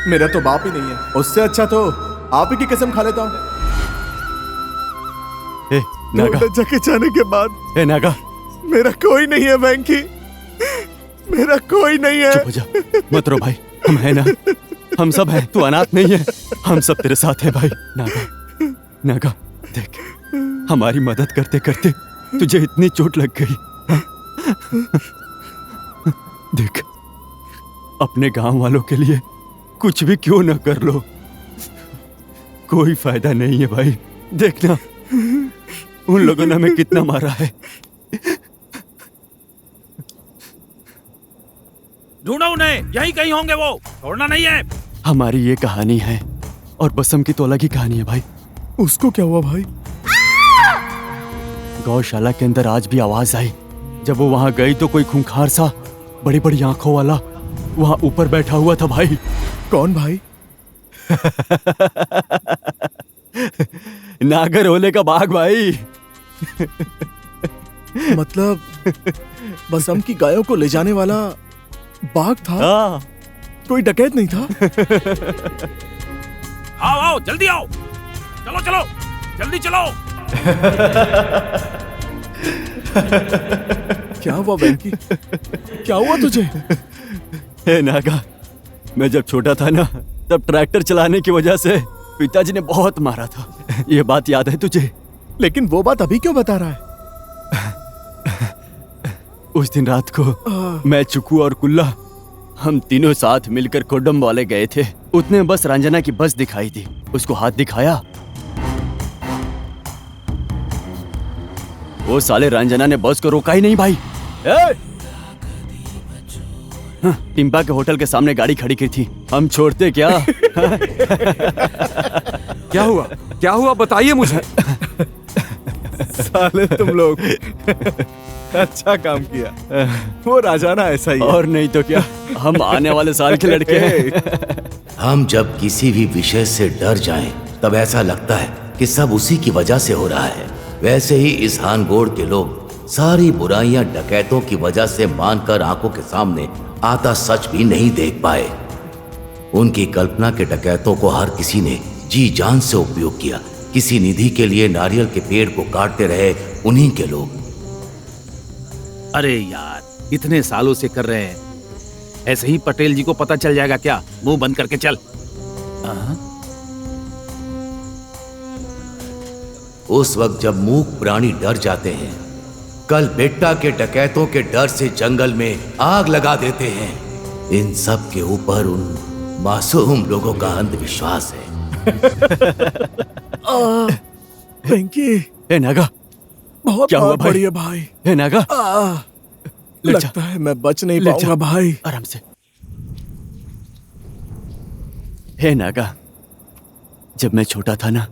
मेरा तो बाप ही नहीं है, उससे अच्छा तो आप ही की कसम खा लेता हूँ। नागा, डोडज्जा के जाने के बाद नागा, मेरा कोई नहीं है वेंकी, मेरा कोई नहीं है। चुप हो जा, मत रो भाई, हम हैं ना, हम सब हैं, तू अनाथ नहीं है, हम सब तेरे साथ हैं भाई। नागा, नागा, देख, हमारी मदद करते करते तुझे इतनी चोट लग गई। देख, अपने गांव वालों के लिए कुछ भी क्यों न कर लो, कोई फायदा नहीं है भाई। देखना उन लोगों ने हमें कितना मारा है। ढूंढो उन्हें, यहीं कहीं होंगे वो, छोड़ना नहीं है। हमारी ये कहानी है और बसम की तो अलग ही कहानी है भाई। उसको क्या हुआ भाई? गौशाला के अंदर आज भी आवाज आई। जब वो वहां गई तो कोई खूंखार सा बड़ी बड़ी आंखों वाला वहां ऊपर बैठा हुआ था भाई। कौन भाई? नागर होले का बाघ भाई। मतलब बसम की गायों को ले जाने वाला बाघ था? हाँ। कोई डकैत नहीं था? आओ आओ, जल्दी आओ, चलो चलो, जल्दी चलो। क्या हुआ वेंकी? क्या हुआ तुझे? हे नागा, मैं जब छोटा था ना, तब ट्रैक्टर चलाने की वजह से पिताजी ने बहुत मारा था। ये बात याद है तुझे? लेकिन वो बात अभी क्यों बता रहा है? उस दिन रात को मैं, चुकू और कुल्ला, हम तीनों साथ मिलकर कोडम वाले गए थे। उतने बस रंजना की बस दिखाई दी, उसको हाथ दिखाया। वो साले रंजना ने बस को रोका ही नहीं भाई। टिम्पा के होटल के सामने गाड़ी खड़ी की थी, हम छोड़ते क्या? क्या हुआ? क्या हुआ बताइए मुझे। साले तुम लोग अच्छा काम किया। वो राजाना ऐसा ही है। और नहीं तो क्या, हम आने वाले साल के लड़के हैं। हम जब किसी भी विषय से डर जाएं, तब ऐसा लगता है कि सब उसी की वजह से हो रहा है। वैसे ही इस हानगोड़ के लोग सारी बुराइयां डकैतों की वजह से मानकर आंखों के सामने आता सच भी नहीं देख पाए। उनकी कल्पना के डकैतों को हर किसी ने जी जान से उपयोग किया। किसी निधि के लिए नारियल के पेड़ को काटते रहे उन्हीं के लोग। अरे यार, इतने सालों से कर रहे हैं, ऐसे ही पटेल जी को पता चल जाएगा क्या? मुंह बंद करके चल। उस वक्त जब मूक प्राणी डर जाते हैं, कल बेट्टा के डकैतों के डर से जंगल में आग लगा देते हैं। इन सब के ऊपर उन मासूम लोगों का अंधविश्वास है। वेंकी, ए नागा, बहुत क्या हुआ बढ़िया भाई? ए नागा, लगता है मैं बच नहीं पाऊंगा भाई। आराम से। हे नागा, जब मैं छोटा था ना,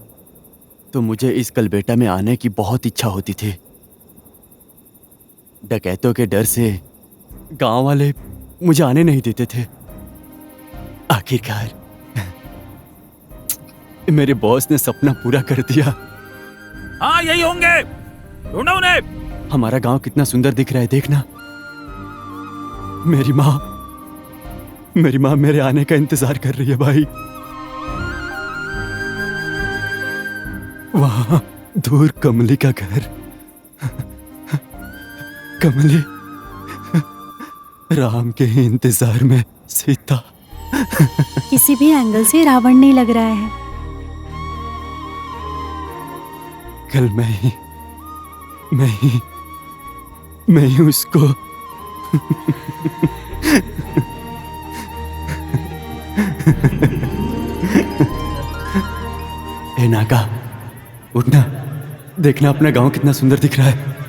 तो मुझे इस कलबेटा में आने की बहुत इच्छा होती थी। डकैतों के डर से गांव वाले मुझे आने नहीं देते थे। आखिरकार मेरे बॉस ने सपना पूरा कर दिया। हाँ, यही होंगे, ढूंढो उन्हें। हमारा गांव कितना सुंदर दिख रहा है, देखना। मेरी माँ मेरे आने का इंतजार कर रही है भाई। वहां दूर कमली का घर। कमली, राम के इंतजार में सीता। किसी भी एंगल से रावण नहीं लग रहा है। कल मैं ही उसको ए नागा, उठना, देखना अपना गांव कितना सुंदर दिख रहा है।